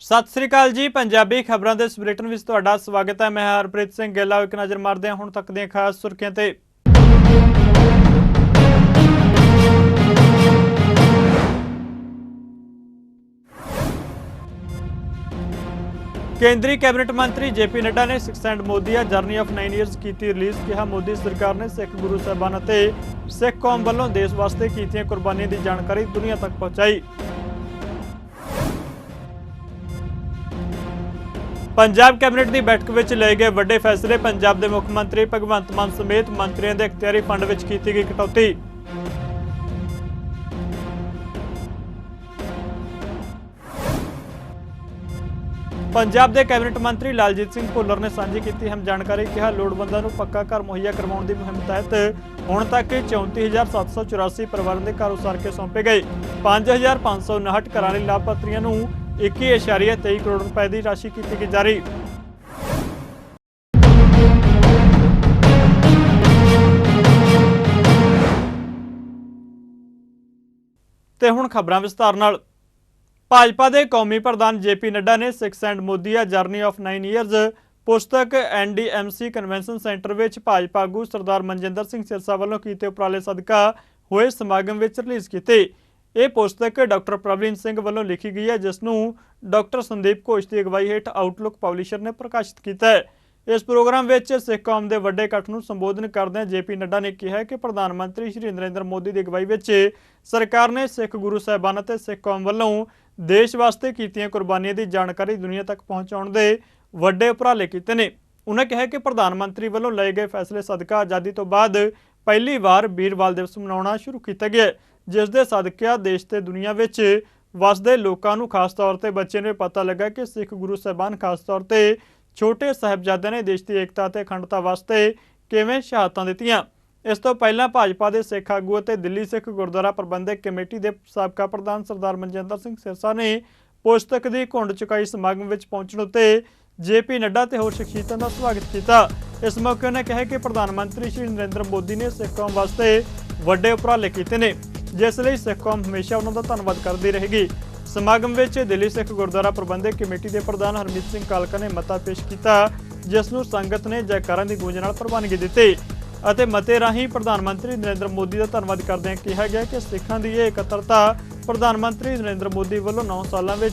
सत श्री अकाल जी। पंजाबी खबरों के इस बुलेटिन में तुहाडा स्वागत है। मैं हरप्रीत सिंह गिल। एक नज़र मारते हैं हुण तक दी खास सुर्खियां ते। केंद्रीय कैबिनेट मंत्री जेपी नड्डा ने six and Modi journey of 9 years की रिलीज़। कहा मोदी सरकार ने सिख गुरु साहिबान ते सिख कौम वालों देश वास्ते कीतियां कुर्बानियां की जानकारी दुनिया तक पहुंचाई। पंजाब कैबिनेट की बैठक में लए गए वड्डे फैसले। पंजाब के मुख्यमंत्री भगवंत मान समेत मंत्रियों के इख्तियारी फंड में की गई कटौती। पंजाब के कैबिनेट मंत्री लालजीत सिंह भुल्लर ने साझी की अहम जानकारी। कहा लोड़वंदां नूं पक्का घर मुहैया करवाउण दी मुहिम तहत हुण तक 34,784 परिवारों के घर उसार के सौंपे गए। 5,559 घरां लई लाभपात्रियों नूं 21.23 करोड़ रुपए की राशि की गई जारी। ते हुण खबरां विस्तार नाल। भाजपा के कौमी प्रधान जेपी नड्डा ने six and Modi journey of 9 years पुस्तक NDMC कन्वेंशन सेंटर में भाजपा आगू सरदार मनजिंदर सिंह सिरसा वालों किए उपराले सदका हुए समागम में रिलीज़ की। यह पुस्तक डॉक्टर प्रवीण सिंह वालों लिखी गई है, जिसनों डॉक्टर संदीप घोष की अगवाई हेठ आउटलुक पब्लिशर ने प्रकाशित किया है। इस प्रोग्राम में सिख कौम के वड्डे इकट्ठ को संबोधन करदे जेपी नड्डा ने कहा कि प्रधानमंत्री श्री नरेंद्र मोदी की अगवाई में सरकार ने सिख गुरु साहिबान ते सिख कौम वालों देश वास्ते कीतियां कुर्बानियां की जानकारी दुनिया तक पहुँचाने के वड्डे उपराले किए ने। उन्होंने कहा कि प्रधानमंत्री वालों लए गए फैसले सदका आज़ादी तो बाद पहली बार वीरवाल दिवस मनाना शुरू किया गया, जिस दे सदका देश ते दुनिया में वसदे लोगों को खास तौर पर बच्चे ने पता लगा कि सिख गुरु साहिबान खास तौर पर छोटे साहिबजादे ने देश की एकता ते अखंडता वास्ते किवें शहादतां दित्तियां। इस तो पहला भाजपा के सिख आगू ते दिल्ली सिख गुरुद्वारा प्रबंधक कमेटी के साबका प्रधान सरदार मनजिंदर सिंह सिरसा ने पुस्तक की घुंड चुकाई समागम में पहुंचने उत्ते जेपी नड्डा ते होर शख्सियतां दा स्वागत किया। इस मौके उन्होंने कहा कि प्रधानमंत्री श्री नरेंद्र मोदी ने सिख कौम वास्ते वड्डे उपराले किए ने, जिसलिए सिख कौम हमेशा उन्हों का धन्नवाद करती रहेगी। समागम में दिल्ली सिख गुरुद्वारा प्रबंधक कमेटी के प्रधान हरमीत सिंह कालका ने मता पेश किया, जिसनों संगत ने जयकारां की गूंज नाल प्रवानगी दी। मते राही प्रधानमंत्री नरेंद्र मोदी का धन्नवाद करदे कहा गया कि सिखां की यह एकत्रता प्रधानमंत्री नरेंद्र मोदी वालों 9 सालों में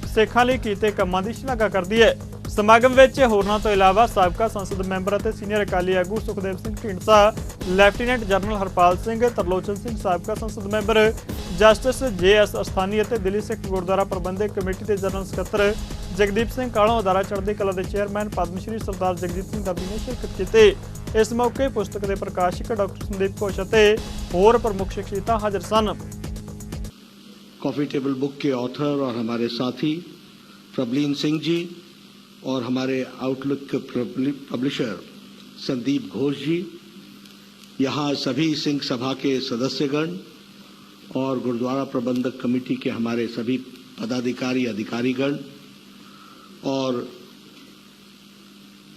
सिखां लई कीते कामां की शलाघा करती है। समागम में होरनां तो इलावा साबका संसद मैंबर और सीनियर अकाली आगू सुखदेव सिंह ढींडसा, लैफ्टिनेंट जनरल हरपाल सिंह, तरलोचन सिंह साबका संसद मैंबर, जस्टिस JS अस्थानी और दिल्ली सिख गुरुद्वारा प्रबंधक कमेटी के जनरल सकत्तर जगदीप सिंह कालों, अदारा चढ़ती कला के चेयरमैन पद्मश्री सरदार जगजीत सिंह दर्दी ने शिरकत की। इस मौके पुस्तक के प्रकाशक डॉक्टर संदीप घोष और होर प्रमुख शख्सियतां हाजिर सन। कॉफी टेबल बुक के ऑथर और हमारे साथी प्रवीण सिंह जी और हमारे आउटलुक के पब्लिशर संदीप घोष जी, यहाँ सभी सिंह सभा के सदस्यगण और गुरुद्वारा प्रबंधक कमेटी के हमारे सभी पदाधिकारी अधिकारीगण और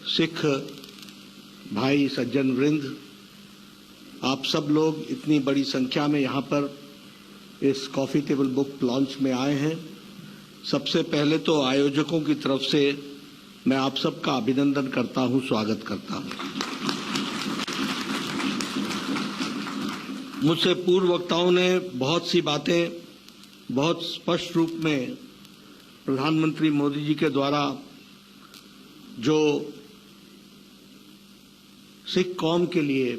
सिख भाई सज्जन वृंद, आप सब लोग इतनी बड़ी संख्या में यहाँ पर इस कॉफी टेबल बुक लॉन्च में आए हैं। सबसे पहले तो आयोजकों की तरफ से मैं आप सबका अभिनंदन करता हूं, स्वागत करता हूं। मुझसे पूर्व वक्ताओं ने बहुत सी बातें बहुत स्पष्ट रूप में प्रधानमंत्री मोदी जी के द्वारा जो सिख कौम के लिए,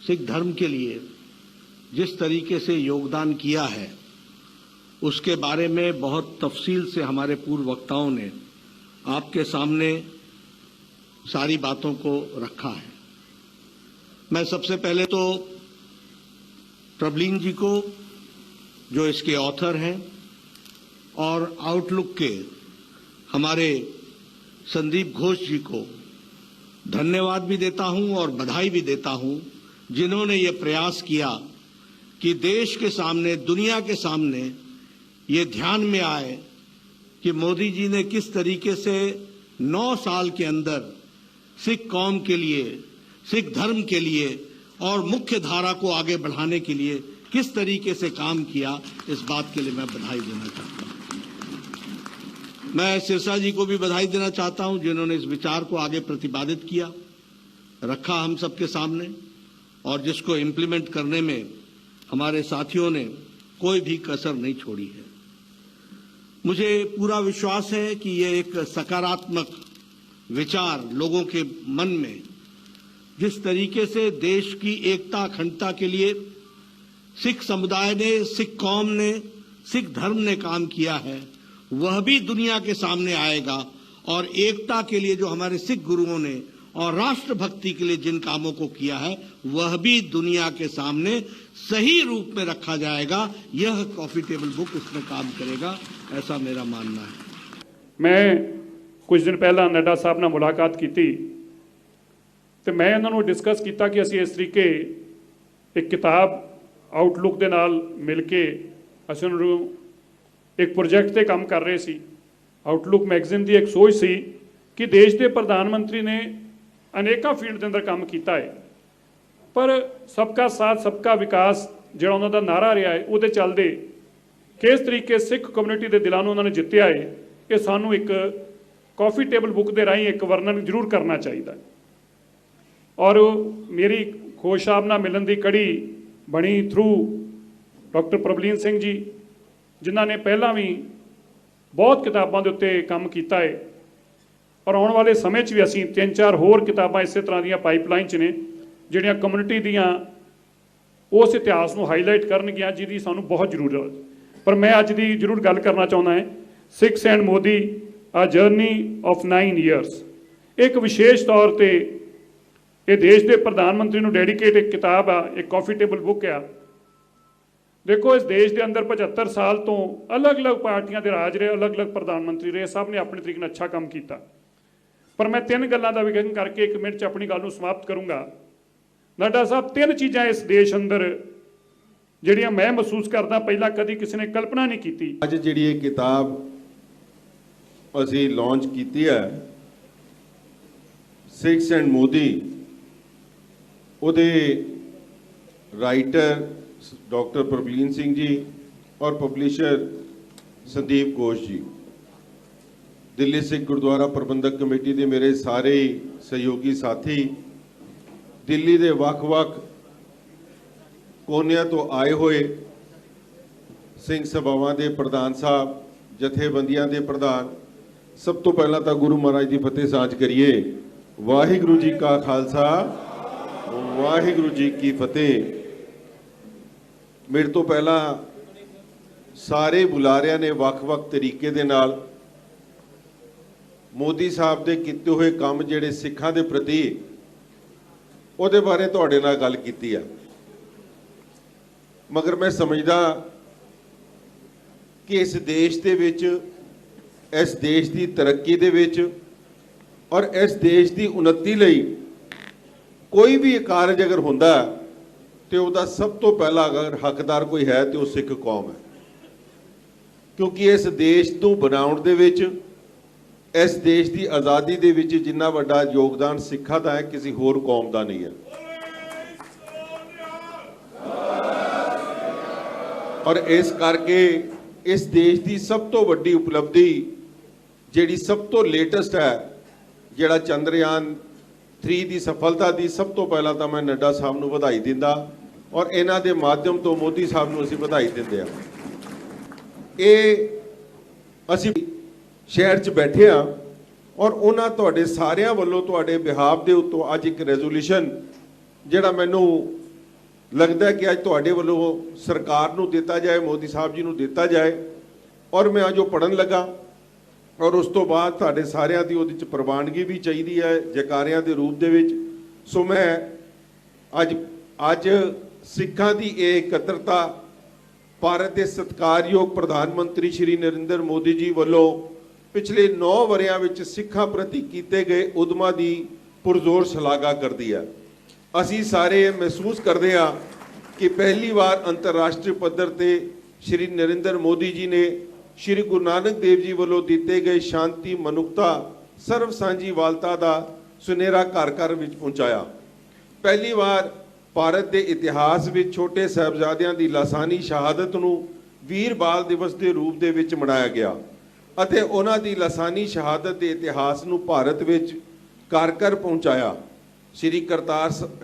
सिख धर्म के लिए जिस तरीके से योगदान किया है, उसके बारे में बहुत तफसील से हमारे पूर्व वक्ताओं ने आपके सामने सारी बातों को रखा है। मैं सबसे पहले तो प्रवीण जी को, जो इसके ऑथर हैं, और आउटलुक के हमारे संदीप घोष जी को धन्यवाद भी देता हूं और बधाई भी देता हूं, जिन्होंने ये प्रयास किया कि देश के सामने, दुनिया के सामने ये ध्यान में आए कि मोदी जी ने किस तरीके से 9 साल के अंदर सिख कौम के लिए, सिख धर्म के लिए और मुख्य धारा को आगे बढ़ाने के लिए किस तरीके से काम किया। इस बात के लिए मैं बधाई देना चाहता हूं। मैं सिरसा जी को भी बधाई देना चाहता हूं, जिन्होंने इस विचार को आगे प्रतिपादित किया, रखा हम सबके सामने, और जिसको इम्प्लीमेंट करने में हमारे साथियों ने कोई भी कसर नहीं छोड़ी है। मुझे पूरा विश्वास है कि ये एक सकारात्मक विचार लोगों के मन में, जिस तरीके से देश की एकता अखंडता के लिए सिख समुदाय ने, सिख कौम ने, सिख धर्म ने काम किया है, वह भी दुनिया के सामने आएगा। और एकता के लिए जो हमारे सिख गुरुओं ने और राष्ट्रभक्ति के लिए जिन कामों को किया है, वह भी दुनिया के सामने सही रूप में रखा जाएगा। यह कॉफी टेबल बुक इसमें काम करेगा, ऐसा मेरा मानना है। मैं कुछ दिन पहला नड्डा साहब ਨਾਲ ਮੁਲਾਕਾਤ ਕੀਤੀ ਤੇ ਮੈਂ ਇਹਨਾਂ ਨੂੰ ਡਿਸਕਸ ਕੀਤਾ ਕਿ ਅਸੀਂ ਇਸ ਤਰੀਕੇ ਇੱਕ ਕਿਤਾਬ ਆਊਟਲੁੱਕ ਦੇ ਨਾਲ ਮਿਲ ਕੇ ਅਸੀਂ ਉਹਨਾਂ ਨੂੰ ਇੱਕ ਪ੍ਰੋਜੈਕਟ ਤੇ ਕੰਮ ਕਰ ਰਹੇ ਸੀ। ਆਊਟਲੁੱਕ ਮੈਗਜ਼ੀਨ ਦੀ ਇੱਕ ਸੋਚ ਸੀ ਕਿ ਦੇਸ਼ ਦੇ ਪ੍ਰਧਾਨ ਮੰਤਰੀ ਨੇ ਅਨੇਕਾਂ ਫੀਲਡ ਦੇ ਅੰਦਰ ਕੰਮ ਕੀਤਾ ਹੈ, ਪਰ ਸਬਕਾ ਸਾਥ ਸਬਕਾ ਵਿਕਾਸ ਜਿਹੜਾ ਉਹਨਾਂ ਦਾ ਨਾਰਾ ਰਿਹਾ ਹੈ, ਉਹਦੇ ਚੱਲਦੇ ਕਿਸ ਤਰੀਕੇ ਸਿੱਖ ਕਮਿਊਨਿਟੀ ਦੇ ਦਿਲਾਂ ਨੂੰ ਉਹਨਾਂ ਨੇ ਜਿੱਤਿਆ ਹੈ, ਇਹ ਸਾਨੂੰ ਇੱਕ ਕਾਫੀ ਟੇਬਲ ਬੁੱਕ ਦੇ ਰਾਹੀਂ ਇੱਕ ਵਰਣਨ ਜ਼ਰੂਰ ਕਰਨਾ ਚਾਹੀਦਾ। ਔਰ ਮੇਰੀ ਖੁਸ਼ ਸਾਹਿਬ ਨਾਲ ਮਿਲਣ ਦੀ ਕੜੀ ਬਣੀ ਥਰੂ ਡਾਕਟਰ ਪ੍ਰਭਲੀਨ ਸਿੰਘ ਜੀ, ਜਿਨ੍ਹਾਂ ਨੇ ਪਹਿਲਾਂ ਵੀ ਬਹੁਤ ਕਿਤਾਬਾਂ ਦੇ ਉੱਤੇ ਕੰਮ ਕੀਤਾ ਹੈ, ਔਰ ਆਉਣ ਵਾਲੇ ਸਮੇਂ 'ਚ ਵੀ ਅਸੀਂ 3-4 ਹੋਰ ਕਿਤਾਬਾਂ ਇਸੇ ਤਰ੍ਹਾਂ ਦੀਆਂ ਪਾਈਪਲਾਈਨ 'ਚ ਨੇ ਜਿਹੜੀਆਂ ਕਮਿਊਨਿਟੀ ਦੀਆਂ ਉਸ ਇਤਿਹਾਸ ਨੂੰ ਹਾਈਲਾਈਟ ਕਰਨਗੀਆਂ, ਜਿਹਦੀ ਸਾਨੂੰ ਬਹੁਤ ਜ਼ਰੂਰਤ ਹੈ। ਪਰ ਮੈਂ ਅੱਜ ਦੀ ਜ਼ਰੂਰ ਗੱਲ ਕਰਨਾ ਚਾਹੁੰਦਾ ਹਾਂ ਸਿੱਖਸ ਐਂਡ ਮੋਦੀ ਆ ਜਰਨੀ ਆਫ 9 ਇਅਰਸ। ਇੱਕ ਵਿਸ਼ੇਸ਼ ਤੌਰ ਤੇ ਇਹ ਦੇਸ਼ ਦੇ ਪ੍ਰਧਾਨ ਮੰਤਰੀ ਨੂੰ ਡੈਡੀਕੇਟ ਇੱਕ ਕਿਤਾਬ ਆ, ਇੱਕ ਕਾਫੀ ਟੇਬਲ ਬੁੱਕ ਆ। ਦੇਖੋ, ਇਸ ਦੇਸ਼ ਦੇ ਅੰਦਰ 75 ਸਾਲ ਤੋਂ ਅਲੱਗ-ਅਲੱਗ ਪਾਰਟੀਆਂ ਦੇ ਰਾਜ ਰਹੇ, ਅਲੱਗ-ਅਲੱਗ ਪ੍ਰਧਾਨ ਮੰਤਰੀ ਰਹੇ, ਸਭ ਨੇ ਆਪਣੇ ਤਰੀਕੇ ਨਾਲ ਅੱਛਾ ਕੰਮ ਕੀਤਾ। ਪਰ ਮੈਂ 3 ਗੱਲਾਂ ਦਾ ਵਿਗਨ ਕਰਕੇ 1 ਮਿੰਟ 'ਚ ਆਪਣੀ ਗੱਲ ਨੂੰ ਸਮਾਪਤ ਕਰੂੰਗਾ। ਨੱਡਾ ਸਾਹਿਬ, 3 ਚੀਜ਼ਾਂ ਇਸ ਦੇਸ਼ ਅੰਦਰ ਜਿਹੜੀਆਂ ਮੈਂ ਮਹਿਸੂਸ ਕਰਦਾ ਪਹਿਲਾਂ ਕਦੀ ਕਿਸੇ ਨੇ ਕਲਪਨਾ ਨਹੀਂ ਕੀਤੀ। ਅੱਜ ਜਿਹੜੀ ਇਹ ਕਿਤਾਬ ਅਸੀਂ ਲਾਂਚ ਕੀਤੀ ਹੈ ਸਿੱਖਸ ਐਂਡ ਮੋਦੀ, ਉਹਦੇ ਰਾਈਟਰ ਡਾਕਟਰ ਪ੍ਰਭਲੀਨ ਸਿੰਘ ਜੀ ਔਰ ਪਬਲਿਸ਼ਰ ਸੰਦੀਪ ਘੋਸ਼ ਜੀ, ਦਿੱਲੀ ਸਿੱਖ ਗੁਰਦੁਆਰਾ ਪ੍ਰਬੰਧਕ ਕਮੇਟੀ ਦੇ ਮੇਰੇ ਸਾਰੇ ਸਹਿਯੋਗੀ ਸਾਥੀ, ਦਿੱਲੀ ਦੇ ਵੱਖ-ਵੱਖ ਕੋਨਿਆਂ ਤੋਂ ਆਏ ਹੋਏ ਸਿੰਘ ਸਭਾਵਾਂ ਦੇ ਪ੍ਰਧਾਨ ਸਾਹਿਬ, ਜਥੇਬੰਦੀਆਂ ਦੇ ਪ੍ਰਧਾਨ, ਸਭ ਤੋਂ ਪਹਿਲਾਂ ਤਾਂ ਗੁਰੂ ਮਹਾਰਾਜ ਦੀ ਫਤਿਹ ਸਾਂਝ ਕਰੀਏ। ਵਾਹਿਗੁਰੂ ਜੀ ਕਾ ਖਾਲਸਾ, ਵਾਹਿਗੁਰੂ ਜੀ ਕੀ ਫਤਿਹ। ਮੇਰੇ ਤੋਂ ਪਹਿਲਾਂ ਸਾਰੇ ਬੁਲਾਰਿਆਂ ਨੇ ਵੱਖ-ਵੱਖ ਤਰੀਕੇ ਦੇ ਨਾਲ ਮੋਦੀ ਸਾਹਿਬ ਦੇ ਕੀਤੇ ਹੋਏ ਕੰਮ ਜਿਹੜੇ ਸਿੱਖਾਂ ਦੇ ਪ੍ਰਤੀ, ਉਹਦੇ ਬਾਰੇ ਤੁਹਾਡੇ ਨਾਲ ਗੱਲ ਕੀਤੀ ਹੈ। ਮਗਰ ਮੈਂ ਸਮਝਦਾ ਕਿ ਇਸ ਦੇਸ਼ ਦੇ ਵਿੱਚ, ਇਸ ਦੇਸ਼ ਦੀ ਤਰੱਕੀ ਦੇ ਵਿੱਚ ਔਰ ਇਸ ਦੇਸ਼ ਦੀ ਉન્નਤੀ ਲਈ ਕੋਈ ਵੀ ਕਾਰਜ ਅਗਰ ਹੁੰਦਾ ਤੇ ਉਹਦਾ ਸਭ ਤੋਂ ਪਹਿਲਾ ਅਗਰ ਹੱਕਦਾਰ ਕੋਈ ਹੈ ਤੇ ਉਹ ਸਿੱਖ ਕੌਮ ਹੈ। ਕਿਉਂਕਿ ਇਸ ਦੇਸ਼ ਨੂੰ ਬਣਾਉਣ ਦੇ ਵਿੱਚ, ਇਸ ਦੇਸ਼ ਦੀ ਆਜ਼ਾਦੀ ਦੇ ਵਿੱਚ ਜਿੰਨਾ ਵੱਡਾ ਯੋਗਦਾਨ ਸਿੱਖਾਂ ਦਾ ਹੈ, ਕਿਸੇ ਹੋਰ ਕੌਮ ਦਾ ਨਹੀਂ ਹੈ। ਔਰ ਇਸ ਕਰਕੇ ਇਸ ਦੇਸ਼ ਦੀ ਸਭ ਤੋਂ ਵੱਡੀ ਉਪਲਬਧੀ ਜਿਹੜੀ ਸਭ ਤੋਂ ਲੇਟੈਸਟ ਹੈ, ਜਿਹੜਾ ਚੰਦਰਯਾਨ 3 ਦੀ ਸਫਲਤਾ ਦੀ, ਸਭ ਤੋਂ ਪਹਿਲਾਂ ਤਾਂ ਮੈਂ ਨੱਡਾ ਸਾਹਿਬ ਨੂੰ ਵਧਾਈ ਦਿੰਦਾ ਔਰ ਇਹਨਾਂ ਦੇ ਮਾਧਿਅਮ ਤੋਂ ਮੋਦੀ ਸਾਹਿਬ ਨੂੰ ਅਸੀਂ ਵਧਾਈ ਦਿੰਦੇ ਹਾਂ। ਇਹ ਅਸੀਂ ਸ਼ਹਿਰ 'ਚ ਬੈਠੇ ਹਾਂ ਔਰ ਉਹਨਾਂ ਤੁਹਾਡੇ ਸਾਰਿਆਂ ਵੱਲੋਂ ਤੁਹਾਡੇ ਬਿਹਾਫ ਦੇ ਉੱਤੋਂ ਅੱਜ ਇੱਕ ਰੈਜ਼ੋਲੂਸ਼ਨ ਜਿਹੜਾ ਮੈਨੂੰ ਲੱਗਦਾ ਕਿ ਅੱਜ ਤੁਹਾਡੇ ਵੱਲੋਂ ਸਰਕਾਰ ਨੂੰ ਦਿੱਤਾ ਜਾਏ, ਮੋਦੀ ਸਾਹਿਬ ਜੀ ਨੂੰ ਦਿੱਤਾ ਜਾਏ, ਔਰ ਮੈਂ ਅੱਜ ਉਹ ਪੜ੍ਹਨ ਲੱਗਾ ਔਰ ਉਸ ਤੋਂ ਬਾਅਦ ਤੁਹਾਡੇ ਸਾਰਿਆਂ ਦੀ ਉਹਦੇ 'ਚ ਪ੍ਰਵਾਨਗੀ ਵੀ ਚਾਹੀਦੀ ਹੈ ਜੈਕਾਰਿਆਂ ਦੇ ਰੂਪ ਦੇ ਵਿੱਚ। ਸੋ ਮੈਂ ਅੱਜ ਸਿੱਖਾਂ ਦੀ ਇਹ ਇਕੱਤਰਤਾ ਭਾਰਤ ਦੇ ਸਤਿਕਾਰਯੋਗ ਪ੍ਰਧਾਨ ਮੰਤਰੀ ਸ਼੍ਰੀ ਨਰਿੰਦਰ ਮੋਦੀ ਜੀ ਵੱਲੋਂ ਪਿਛਲੇ 9 ਵਰ੍ਹਿਆਂ ਵਿੱਚ ਸਿੱਖਾਂ ਪ੍ਰਤੀ ਕੀਤੇ ਗਏ ਉਦਮਾਂ ਦੀ ਪੁਰਜ਼ੋਰ ਸ਼ਲਾਘਾ ਕਰਦੀ ਹੈ। ਅਸੀਂ ਸਾਰੇ ਮਹਿਸੂਸ ਕਰਦੇ ਹਾਂ ਕਿ ਪਹਿਲੀ ਵਾਰ ਅੰਤਰਰਾਸ਼ਟਰੀ ਪੱਧਰ ਤੇ ਸ਼੍ਰੀ ਨਰਿੰਦਰ ਮੋਦੀ ਜੀ ਨੇ ਸ਼੍ਰੀ ਗੁਰੂ ਨਾਨਕ ਦੇਵ ਜੀ ਵੱਲੋਂ ਦਿੱਤੇ ਗਏ ਸ਼ਾਂਤੀ, ਮਨੁੱਖਤਾ, ਸਰਵ ਸਾਂਝੀਵਾਲਤਾ ਦਾ ਸੁਨੇਰਾ ਘਰ ਘਰ ਵਿੱਚ ਪਹੁੰਚਾਇਆ। ਪਹਿਲੀ ਵਾਰ ਭਾਰਤ ਦੇ ਇਤਿਹਾਸ ਵਿੱਚ ਛੋਟੇ ਸਾਹਿਬਜ਼ਾਦਿਆਂ ਦੀ ਲਾਸਾਨੀ ਸ਼ਹਾਦਤ ਨੂੰ ਵੀਰ ਬਾਲ ਦਿਵਸ ਦੇ ਰੂਪ ਦੇ ਵਿੱਚ ਮਨਾਇਆ ਗਿਆ। ਅਤੇ ਉਹਨਾਂ ਦੀ ਲਾਸਾਨੀ ਸ਼ਹਾਦਤ ਦੇ ਇਤਿਹਾਸ ਨੂੰ ਭਾਰਤ ਵਿੱਚ ਘਰ-ਘਰ ਪਹੁੰਚਾਇਆ। ਸ਼੍ਰੀ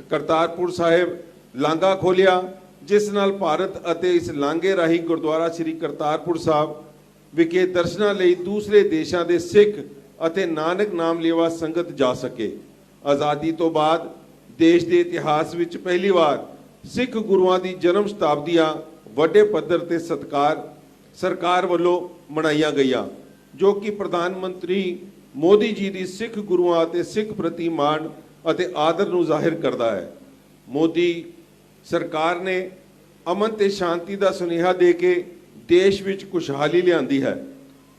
ਕਰਤਾਰਪੁਰ ਸਾਹਿਬ ਲਾਂਘਾ ਖੋਲ੍ਹਿਆ, ਜਿਸ ਨਾਲ ਭਾਰਤ ਅਤੇ ਇਸ ਲਾਂਘੇ ਰਾਹੀਂ ਗੁਰਦੁਆਰਾ ਸ਼੍ਰੀ ਕਰਤਾਰਪੁਰ ਸਾਹਿਬ ਵਿਖੇ ਦਰਸ਼ਨਾਂ ਲਈ ਦੂਸਰੇ ਦੇਸ਼ਾਂ ਦੇ ਸਿੱਖ ਅਤੇ ਨਾਨਕ ਨਾਮ ਲੇਵਾ ਸੰਗਤ ਜਾ ਸਕੇ। ਆਜ਼ਾਦੀ ਤੋਂ ਬਾਅਦ ਦੇਸ਼ ਦੇ ਇਤਿਹਾਸ ਵਿੱਚ ਪਹਿਲੀ ਵਾਰ ਸਿੱਖ ਗੁਰੂਆਂ ਦੀ ਜਨਮ ਸ਼ਤਾਬਦੀਆਂ ਵੱਡੇ ਪੱਧਰ ਤੇ ਸਰਕਾਰ ਵੱਲੋਂ ਮਨਾਈਆਂ ਗਈਆਂ, ਜੋ ਕਿ ਪ੍ਰਧਾਨ ਮੰਤਰੀ ਮੋਦੀ ਜੀ ਦੀ ਸਿੱਖ ਗੁਰੂਆਂ ਅਤੇ ਸਿੱਖ ਪ੍ਰਤੀ ਮਾਣ ਅਤੇ ਆਦਰ ਨੂੰ ਜ਼ਾਹਿਰ ਕਰਦਾ ਹੈ। ਮੋਦੀ ਸਰਕਾਰ ਨੇ ਅਮਨ ਤੇ ਸ਼ਾਂਤੀ ਦਾ ਸੁਨੇਹਾ ਦੇ ਕੇ ਦੇਸ਼ ਵਿੱਚ ਖੁਸ਼ਹਾਲੀ ਲਿਆਂਦੀ ਹੈ।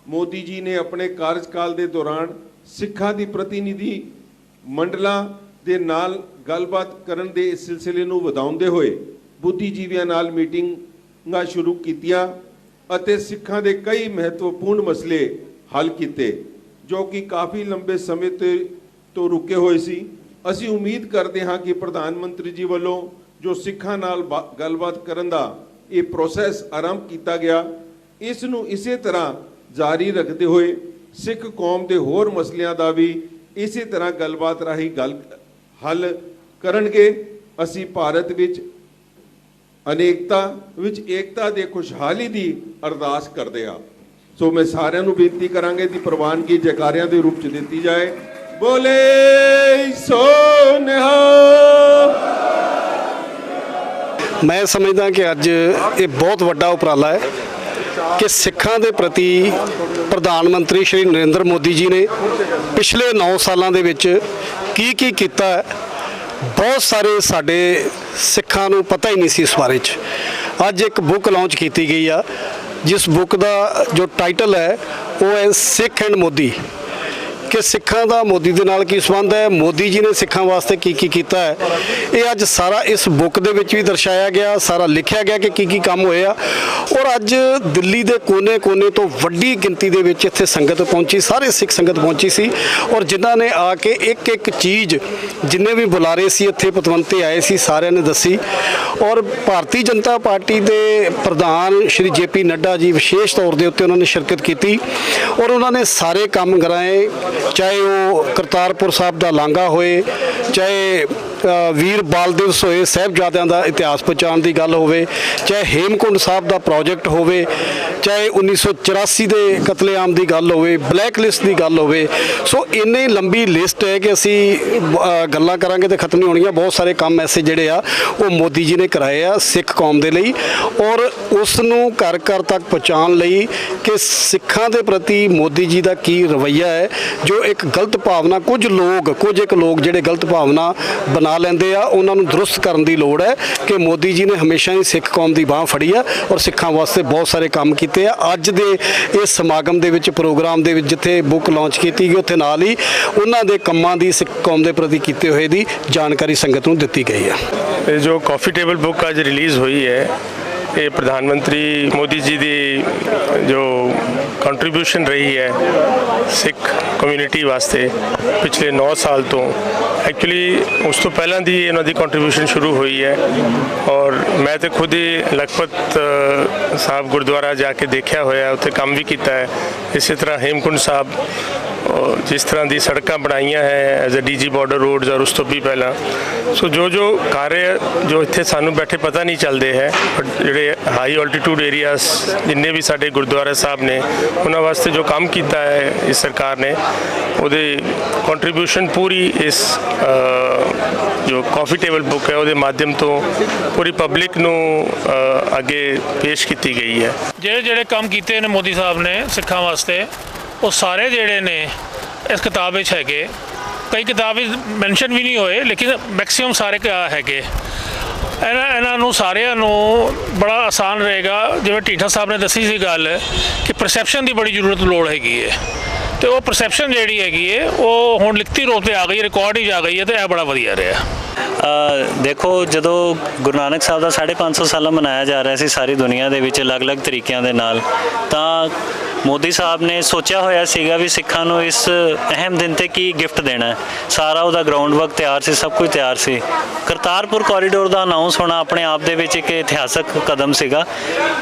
ਮੋਦੀ ਜੀ ਨੇ ਆਪਣੇ ਕਾਰਜਕਾਲ ਦੇ ਦੌਰਾਨ ਸਿੱਖਾਂ ਦੀ ਪ੍ਰਤੀਨਿਧੀ ਮੰਡਲਾਂ ਦੇ ਨਾਲ ਗੱਲਬਾਤ ਕਰਨ ਦੇ ਇਸ ਸਿਲਸਿਲੇ ਨੂੰ ਵਧਾਉਂਦੇ ਹੋਏ ਬੁੱਧੀਜੀਵੀਆਂ ਨਾਲ ਮੀਟਿੰਗਾਂ ਸ਼ੁਰੂ ਕੀਤੀਆਂ ਅਤੇ ਸਿੱਖਾਂ ਦੇ ਕਈ ਮਹੱਤਵਪੂਰਨ ਮਸਲੇ ਹੱਲ ਕੀਤੇ, ਜੋ ਕਿ ਕਾਫੀ ਲੰਬੇ ਸਮੇਂ ਤੋਂ ਰੁਕੇ ਹੋਏ ਸੀ। ਅਸੀਂ ਉਮੀਦ ਕਰਦੇ ਹਾਂ ਕਿ ਪ੍ਰਧਾਨ ਮੰਤਰੀ ਜੀ ਵੱਲੋਂ ਜੋ ਸਿੱਖਾਂ ਨਾਲ ਗੱਲਬਾਤ ਕਰਨ ਦਾ ਇਹ ਪ੍ਰੋਸੈਸ ਆਰੰਭ ਕੀਤਾ ਗਿਆ, ਇਸ ਨੂੰ ਇਸੇ ਤਰ੍ਹਾਂ ਜਾਰੀ ਰੱਖਦੇ ਹੋਏ ਸਿੱਖ ਕੌਮ ਦੇ ਹੋਰ ਮਸਲਿਆਂ ਦਾ ਵੀ ਇਸੇ ਤਰ੍ਹਾਂ ਗੱਲਬਾਤ ਰਾਹੀਂ ਹੱਲ ਕਰਨਗੇ। ਅਸੀਂ ਭਾਰਤ ਵਿੱਚ ਅਨੇਕਤਾ ਵਿੱਚ ਏਕਤਾ ਦੇ ਖੁਸ਼ਹਾਲੀ ਦੀ ਅਰਦਾਸ ਕਰਦੇ ਹਾਂ। ਸੋ ਮੈਂ ਸਾਰਿਆਂ ਨੂੰ ਬੇਨਤੀ ਕਰਾਂਗੇ ਦੀ ਪ੍ਰਵਾਨਗੀ ਜੈਕਾਰਿਆਂ ਦੇ ਰੂਪ 'ਚ ਦਿੱਤੀ ਜਾਏ। ਬੋਲੇ ਸੋ ਨਿਹਾਲ। ਮੈਂ ਸਮਝਦਾ ਕਿ ਅੱਜ ਇਹ ਬਹੁਤ ਵੱਡਾ ਉਪਰਾਲਾ ਹੈ ਕਿ ਸਿੱਖਾਂ ਦੇ ਪ੍ਰਤੀ ਪ੍ਰਧਾਨ ਮੰਤਰੀ ਸ਼੍ਰੀ ਨਰਿੰਦਰ ਮੋਦੀ ਜੀ ਨੇ ਪਿਛਲੇ 9 ਸਾਲਾਂ ਦੇ ਵਿੱਚ ਕੀ ਕੀਤਾ ਹੈ। ਬਹੁਤ ਸਾਰੇ ਸਾਡੇ ਸਿੱਖਾਂ ਨੂੰ ਪਤਾ ਹੀ ਨਹੀਂ ਸੀ ਇਸ ਬਾਰੇ 'ਚ। ਅੱਜ ਇੱਕ ਬੁੱਕ ਲਾਂਚ ਕੀਤੀ ਗਈ ਆ, ਜਿਸ ਬੁੱਕ ਦਾ ਜੋ ਟਾਈਟਲ ਹੈ ਉਹ ਹੈ ਸਿੱਖ ਐਂਡ ਮੋਦੀ, ਕਿ ਸਿੱਖਾਂ ਦਾ ਮੋਦੀ ਦੇ ਨਾਲ ਕੀ ਸੰਬੰਧ ਹੈ, ਮੋਦੀ ਜੀ ਨੇ ਸਿੱਖਾਂ ਵਾਸਤੇ ਕੀ ਕੀਤਾ ਹੈ। ਇਹ ਅੱਜ ਸਾਰਾ ਇਸ ਬੁੱਕ ਦੇ ਵਿੱਚ ਵੀ ਦਰਸਾਇਆ ਗਿਆ, ਸਾਰਾ ਲਿਖਿਆ ਗਿਆ ਕਿ ਕੀ ਕੰਮ ਹੋਏ ਆ। ਔਰ ਅੱਜ ਦਿੱਲੀ ਦੇ ਕੋਨੇ-ਕੋਨੇ ਤੋਂ ਵੱਡੀ ਗਿਣਤੀ ਦੇ ਵਿੱਚ ਇੱਥੇ ਸੰਗਤ ਪਹੁੰਚੀ, ਸਾਰੇ ਸਿੱਖ ਸੰਗਤ ਪਹੁੰਚੀ ਸੀ, ਔਰ ਜਿਨ੍ਹਾਂ ਨੇ ਆ ਕੇ ਇੱਕ ਚੀਜ਼ ਜਿੰਨੇ ਵੀ ਬੁਲਾਰੇ ਸੀ ਇੱਥੇ ਪਤਵੰਤੇ ਆਏ ਸੀ ਸਾਰਿਆਂ ਨੇ ਦੱਸੀ। ਔਰ ਭਾਰਤੀ ਜਨਤਾ ਪਾਰਟੀ ਦੇ ਪ੍ਰਧਾਨ ਸ਼੍ਰੀ JP ਨੱਡਾ ਜੀ ਵਿਸ਼ੇਸ਼ ਤੌਰ ਦੇ ਉੱਤੇ ਉਹਨਾਂ ਨੇ ਸ਼ਿਰਕਤ ਕੀਤੀ ਔਰ ਉਹਨਾਂ ਨੇ ਸਾਰੇ ਕੰਮ ਕਰਾਏ, ਚਾਹੇ ਉਹ ਕਰਤਾਰਪੁਰ ਸਾਹਿਬ ਦਾ ਲਾਂਘਾ ਹੋਏ, ਚਾਹੇ ਵੀਰ ਬਾਲ ਦਿਵਸ ਹੋਏ, ਸਾਹਿਬਜ਼ਾਦਿਆਂ ਦਾ ਇਤਿਹਾਸ ਪਛਾਣ ਦੀ ਗੱਲ ਹੋਵੇ, ਚਾਹੇ ਹੇਮਕੁੰਡ ਸਾਹਿਬ ਦਾ ਪ੍ਰੋਜੈਕਟ ਹੋਵੇ, ਚਾਹੇ 1984 ਦੇ ਕਤਲੇਆਮ ਦੀ ਗੱਲ ਹੋਵੇ, ਬਲੈਕ ਲਿਸਟ ਦੀ ਗੱਲ ਹੋਵੇ। ਸੋ ਇੰਨੀ ਲੰਬੀ ਲਿਸਟ ਹੈ ਕਿ ਅਸੀਂ ਗੱਲਾਂ ਕਰਾਂਗੇ ਤੇ ਖਤਮ ਨਹੀਂ ਹੋਣੀਆਂ। ਬਹੁਤ ਸਾਰੇ ਕੰਮ ਐਸੇ ਜਿਹੜੇ ਆ ਉਹ ਮੋਦੀ ਜੀ ਨੇ ਕਰਾਏ ਆ ਸਿੱਖ ਕੌਮ ਦੇ ਲਈ, ਔਰ ਉਸ ਨੂੰ ਘਰ ਘਰ ਤੱਕ ਪਹੁੰਚਾਉਣ ਲਈ ਕਿ ਸਿੱਖਾਂ ਦੇ ਪ੍ਰਤੀ ਮੋਦੀ ਜੀ ਦਾ ਕੀ ਰਵੱਈਆ ਹੈ। ਜੋ ਇੱਕ ਗਲਤ ਭਾਵਨਾ ਕੁਝ ਇੱਕ ਲੋਕ ਜਿਹੜੇ ਗਲਤ ਭਾਵਨਾ ਬਣਾ ਲੈਂਦੇ ਆ, ਉਹਨਾਂ ਨੂੰ ਦਰੁਸਤ ਕਰਨ ਦੀ ਲੋੜ ਹੈ ਕਿ ਮੋਦੀ ਜੀ ਨੇ ਹਮੇਸ਼ਾ ਹੀ ਸਿੱਖ ਕੌਮ ਦੀ ਬਾਹ ਫੜੀ ਆ ਔਰ ਸਿੱਖਾਂ ਵਾਸਤੇ ਬਹੁਤ ਸਾਰੇ ਕੰਮ ਕੀਤੇ ਆ। ਅੱਜ ਦੇ ਇਸ ਸਮਾਗਮ ਦੇ ਵਿੱਚ, ਪ੍ਰੋਗਰਾਮ ਦੇ ਵਿੱਚ ਜਿੱਥੇ ਬੁੱਕ ਲਾਂਚ ਕੀਤੀ ਗਈ, ਉੱਥੇ ਨਾਲ ਹੀ ਉਹਨਾਂ ਦੇ ਕੰਮਾਂ ਦੀ ਸਿੱਖ ਕੌਮ ਦੇ ਪ੍ਰਤੀ ਕੀਤੇ ਹੋਏ ਦੀ ਜਾਣਕਾਰੀ ਸੰਗਤ ਨੂੰ ਦਿੱਤੀ ਗਈ ਆ। ਇਹ ਜੋ ਕਾਫੀ ਟੇਬਲ ਬੁੱਕ ਅੱਜ ਰਿਲੀਜ਼ ਹੋਈ ਹੈ, ਇਹ ਪ੍ਰਧਾਨ ਮੰਤਰੀ ਮੋਦੀ ਜੀ ਦੀ ਜੋ ਕੰਟਰੀਬਿਊਸ਼ਨ ਰਹੀ ਹੈ ਸਿੱਖ ਕਮਿਊਨਿਟੀ ਵਾਸਤੇ ਪਿਛਲੇ 9 ਸਾਲ ਤੋਂ। ਐਕਚੁਅਲੀ ਉਸ ਤੋਂ ਪਹਿਲਾਂ ਦੀ ਇਹਨਾਂ ਦੀ ਕੰਟਰੀਬਿਊਸ਼ਨ ਸ਼ੁਰੂ ਹੋਈ ਹੈ ਔਰ ਮੈਂ ਤੇ ਖੁਦ ਹੀ ਲਖਪਤ ਸਾਹਿਬ ਗੁਰਦੁਆਰਾ ਜਾ ਕੇ ਦੇਖਿਆ ਹੋਇਆ, ਉੱਥੇ ਕੰਮ ਵੀ ਕੀਤਾ ਹੈ। ਇਸੇ ਤਰ੍ਹਾਂ ਹੇਮਕੁੰਡ ਸਾਹਿਬ ਜਿਸ ਤਰ੍ਹਾਂ ਦੀ ਸੜਕਾਂ ਬਣਾਈਆਂ ਹੈ as uh DG border roads ਔਰ ਉਸ ਤੋਂ ਵੀ ਪਹਿਲਾਂ। ਸੋ ਜੋ ਕਾਰਜ ਜੋ ਇੱਥੇ ਸਾਨੂੰ ਬੈਠੇ ਪਤਾ ਨਹੀਂ ਚੱਲਦੇ ਹੈ, ਬਟ ਜਿਹੜੇ ਹਾਈ ਆਲਟੀਟਿਊਡ ਏਰੀਆਸ ਜਿੰਨੇ ਵੀ ਸਾਡੇ ਗੁਰਦੁਆਰਾ ਸਾਹਿਬ ਨੇ ਉਹਨਾਂ ਵਾਸਤੇ ਜੋ ਕੰਮ ਕੀਤਾ ਹੈ ਇਸ ਸਰਕਾਰ ਨੇ, ਉਹਦੇ ਕੰਟਰੀਬਿਊਸ਼ਨ ਪੂਰੀ ਇਸ ਜੋ ਕਾਫੀ ਟੇਬਲ ਬੁੱਕ ਹੈ ਉਹਦੇ ਮਾਧਿਅਮ ਤੋਂ ਪੂਰੀ ਪਬਲਿਕ ਨੂੰ ਅੱਗੇ ਪੇਸ਼ ਕੀਤੀ ਗਈ ਹੈ। ਜਿਹੜੇ ਕੰਮ ਕੀਤੇ ਨੇ ਮੋਦੀ ਸਾਹਿਬ ਨੇ ਸਿੱਖਾਂ ਵਾਸਤੇ, ਉਹ ਸਾਰੇ ਜਿਹੜੇ ਨੇ ਇਸ ਕਿਤਾਬ ਵਿੱਚ ਹੈਗੇ। ਕਈ ਕਿਤਾਬ ਵਿੱਚ ਮੈਂਸ਼ਨ ਵੀ ਨਹੀਂ ਹੋਏ, ਲੇਕਿਨ ਮੈਕਸਿਮਮ ਸਾਰੇ ਹੈਗੇ। ਇਹਨਾਂ ਨੂੰ ਸਾਰਿਆਂ ਨੂੰ ਬੜਾ ਆਸਾਨ ਰਹੇਗਾ। ਜਿਵੇਂ ਢੀਂਠਾ ਸਾਹਿਬ ਨੇ ਦੱਸੀ ਸੀ ਗੱਲ ਕਿ ਪਰਸੈਪਸ਼ਨ ਦੀ ਬੜੀ ਜ਼ਰੂਰਤ ਲੋੜ ਹੈਗੀ ਹੈ, ਤੇ ਉਹ ਪਰਸੈਪਸ਼ਨ ਜਿਹੜੀ ਹੈਗੀ ਹੈ ਉਹ ਹੁਣ ਲਿਖਤੀ ਰੂਪ ਤੇ ਆ ਗਈ, ਰਿਕਾਰਡ ਹੀ ਆ ਗਈ ਹੈ, ਤੇ ਇਹ ਬੜਾ ਵਧੀਆ ਰਿਹਾ। ਦੇਖੋ, ਜਦੋਂ ਗੁਰੂ ਨਾਨਕ ਸਾਹਿਬ ਦਾ 550 ਸਾਲਾ ਮਨਾਇਆ ਜਾ ਰਿਹਾ ਸੀ ਸਾਰੀ ਦੁਨੀਆ ਦੇ ਵਿੱਚ ਅਲੱਗ-ਅਲੱਗ ਤਰੀਕਿਆਂ ਦੇ ਨਾਲ, ਤਾਂ ਮੋਦੀ ਸਾਹਿਬ ਨੇ ਸੋਚਿਆ ਹੋਇਆ ਸੀਗਾ ਵੀ ਸਿੱਖਾਂ ਨੂੰ ਇਸ ਅਹਿਮ ਦਿਨ ਤੇ ਕੀ ਗਿਫਟ ਦੇਣਾ ਹੈ। ਸਾਰਾ ਉਹਦਾ ਗਰਾਊਂਡ ਵਰਕ ਤਿਆਰ ਸੀ, ਸਭ ਕੁਝ ਤਿਆਰ ਸੀ। ਕਰਤਾਰਪੁਰ ਕੋਰੀਡੋਰ ਦਾ ਅਨਾਉਂਸ ਹੋਣਾ ਆਪਣੇ ਆਪ ਦੇ ਵਿੱਚ ਇੱਕ ਇਤਿਹਾਸਕ ਕਦਮ ਸੀਗਾ।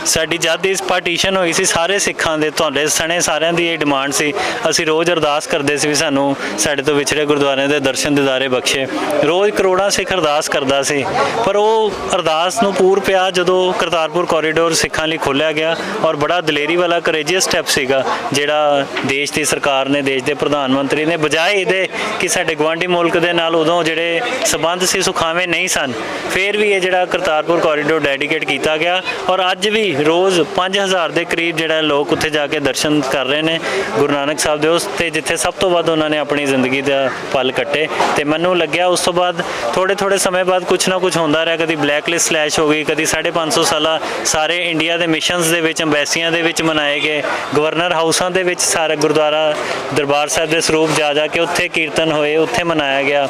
ਸਾਡੀ ਜਦ ਇਸ ਪਾਰਟੀਸ਼ਨ ਹੋਈ ਸੀ, ਸਾਰੇ ਸਿੱਖਾਂ ਦੇ ਤੁਹਾਡੇ ਸਣੇ ਸਾਰਿਆਂ ਦੀ ਇਹ ਡਿਮਾਂਡ ਸੀ। ਅਸੀਂ ਰੋਜ਼ ਅਰਦਾਸ ਕਰਦੇ ਸੀ ਵੀ ਸਾਨੂੰ ਸਾਡੇ ਤੋਂ ਵਿਛੜੇ ਗੁਰਦੁਆਰਿਆਂ ਦੇ ਦਰਸ਼ਨ ਦਿਦਾਰੇ ਬਖਸ਼ੇ। ਰੋਜ਼ ਕਰੋੜਾਂ ਸਿੱਖ ਅਰਦਾਸ ਕਰਦਾ ਸੀ, ਪਰ ਉਹ ਅਰਦਾਸ ਨੂੰ ਪੂਰ ਪਿਆ ਜਦੋਂ ਕਰਤਾਰਪੁਰ ਕੋਰੀਡੋਰ ਸਿੱਖਾਂ ਲਈ ਖੋਲ੍ਹਿਆ ਗਿਆ। ਔਰ ਬੜਾ ਦਲੇਰੀ ਵਾਲਾ ਕਰੇਜੀਅਸ ਸਟੈਪ ਸੀਗਾ ਜਿਹੜਾ ਦੇਸ਼ ਦੀ ਸਰਕਾਰ ਨੇ, ਦੇਸ਼ ਦੇ ਪ੍ਰਧਾਨ ਮੰਤਰੀ ਨੇ, ਬਜਾਏ ਇਹਦੇ ਕਿ ਸਾਡੇ ਗੁਆਂਢੀ ਮੁਲਕ ਦੇ ਨਾਲ ਉਦੋਂ ਜਿਹੜੇ ਸਬੰਧ ਸੀ ਸੁਖਾਵੇਂ ਨਹੀਂ ਸਨ, ਫਿਰ ਵੀ ਇਹ ਜਿਹੜਾ ਕਰਤਾਰਪੁਰ ਕੋਰੀਡੋਰ ਡੈਡੀਕੇਟ ਕੀਤਾ ਗਿਆ। ਔਰ ਅੱਜ ਵੀ ਰੋਜ਼ 5000 ਦੇ ਕਰੀਬ ਜਿਹੜਾ ਲੋਕ ਉੱਥੇ ਜਾ ਕੇ ਦਰਸ਼ਨ ਕਰ ਰਹੇ ਨੇ ਗੁਰੂ ਨਾਨਕ ਸਾਹਿਬ ਦੇ, ਉਸ ਤੇ ਜਿੱਥੇ ਸਭ ਤੋਂ ਵੱਧ ਉਹਨਾਂ ਨੇ ਆਪਣੀ ਜ਼ਿੰਦਗੀ ਦਾ ਪਲ ਕੱਟੇ। ਤੇ ਮੈਨੂੰ ਲੱਗਿਆ ਉਸ ਤੋਂ ਬਾਅਦ ਥੋੜੇ ਸਮੇਂ ਬਾਅਦ ਕੁਛ ਨਾ ਕੁਛ ਹੁੰਦਾ ਰਿਹਾ। ਕਦੀ ਬਲੈਕ ਲਿਸਟ ਸਲੈਸ਼ ਹੋ ਗਈ, ਕਦੀ 550 ਸਾਲਾ ਸਾਰੇ ਇੰਡੀਆ ਦੇ ਮਿਸ਼ਨਸ ਦੇ ਵਿੱਚ, ਅੰਬੈਸੀਆਂ ਦੇ ਵਿੱਚ ਮਨਾਏ ਗਏ, ਗਵਰਨਰ ਹਾਊਸਾਂ ਦੇ ਵਿੱਚ ਸਾਰੇ ਗੁਰਦੁਆਰਾ ਦਰਬਾਰ ਸਾਹਿਬ ਦੇ ਸਰੂਪ ਜਾ ਕੇ ਉੱਥੇ ਕੀਰਤਨ ਹੋਏ, ਉੱਥੇ ਮਨਾਇਆ ਗਿਆ।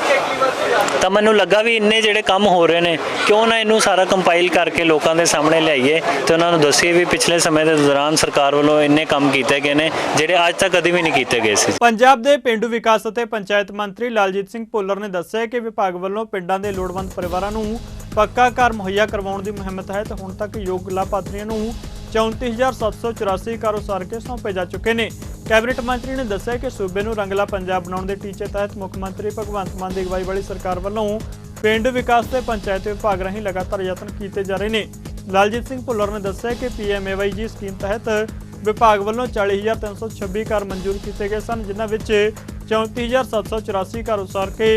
ਤਾਂ ਮੈਨੂੰ ਲੱਗਾ ਵੀ ਇੰਨੇ ਜਿਹੜੇ ਕੰਮ ਹੋ ਰਹੇ ਨੇ, ਕਿਉਂ ਨਾ ਇਹਨੂੰ ਸਾਰਾ ਕੰਪਾਈਲ ਕਰਕੇ ਲੋਕਾਂ ਦੇ ਸਾਹਮਣੇ ਲਿਆਈਏ ਤੇ ਉਹਨਾਂ ਨੂੰ ਦੱਸੀਏ ਵੀ ਪਿਛਲੇ ਸਮੇਂ ਦੇ ਦੌਰਾਨ ਸਰਕਾਰ ਵੱਲੋਂ ਇੰਨੇ ਕੰਮ ਕੀਤੇ ਗਏ ਨੇ ਜਿਹੜੇ ਅੱਜ ਤੱਕ ਕਦੀ ਵੀ ਨਹੀਂ ਕੀਤੇ ਗਏ ਸੀ। ਪੰਜਾਬ ਦੇ ਪੇਂਡੂ ਵਿਕਾਸ ਅਤੇ ਪੰਚਾਇਤ ਮੰਤਰੀ ਲਾਲਜੀਤ ਸਿੰਘ ਭੁੱਲਰ ਨੇ ਦੱਸਿਆ ਕਿ ਵਿਭਾਗ ਵੱਲੋਂ ਪਿੰਡਾਂ ਦੇ ਲੋੜਵੰਦ ਪਰਿਵਾਰਾਂ ਨੂੰ ਪੱਕਾ ਘਰ ਮੁਹੱਈਆ ਕਰਵਾਉਣ ਦੀ ਮੁਹਿੰਮ ਤਹਿਤ ਹੁਣ ਤੱਕ ਯੋਗ ਲਾਭਪਾਤਰੀਆਂ ਨੂੰ 34,784 ਘਰ ਉਸਾਰ ਕੇ ਸੌਂਪੇ ਜਾ ਚੁੱਕੇ ਨੇ। ਕੈਬਨਿਟ ਮੰਤਰੀ ਨੇ ਦੱਸਿਆ ਕਿ ਸੂਬੇ ਨੂੰ ਰੰਗਲਾ ਪੰਜਾਬ ਬਣਾਉਣ ਦੇ ਟੀਚੇ ਤਹਿਤ ਮੁੱਖ ਮੰਤਰੀ ਭਗਵੰਤ ਮਾਨ ਦੀ ਅਗਵਾਈ ਵਾਲੀ ਸਰਕਾਰ ਵੱਲੋਂ ਪਿੰਡ ਵਿਕਾਸ ਤੇ ਪੰਚਾਇਤ ਵਿਭਾਗ ਰਾਹੀਂ ਲਗਾਤਾਰ ਯਤਨ ਕੀਤੇ ਜਾ ਰਹੇ ਨੇ। ਲਾਲਜੀਤ ਸਿੰਘ ਭੁੱਲਰ ਨੇ ਦੱਸਿਆ ਕਿ PMAY ਸਕੀਮ ਤਹਿਤ ਵਿਭਾਗ ਵੱਲੋਂ 40,326 ਘਰ ਮਨਜ਼ੂਰ ਕੀਤੇ ਗਏ ਸਨ, ਜਿਨ੍ਹਾਂ ਵਿੱਚ 34,784 ਘਰ ਉਸਾਰ ਕੇ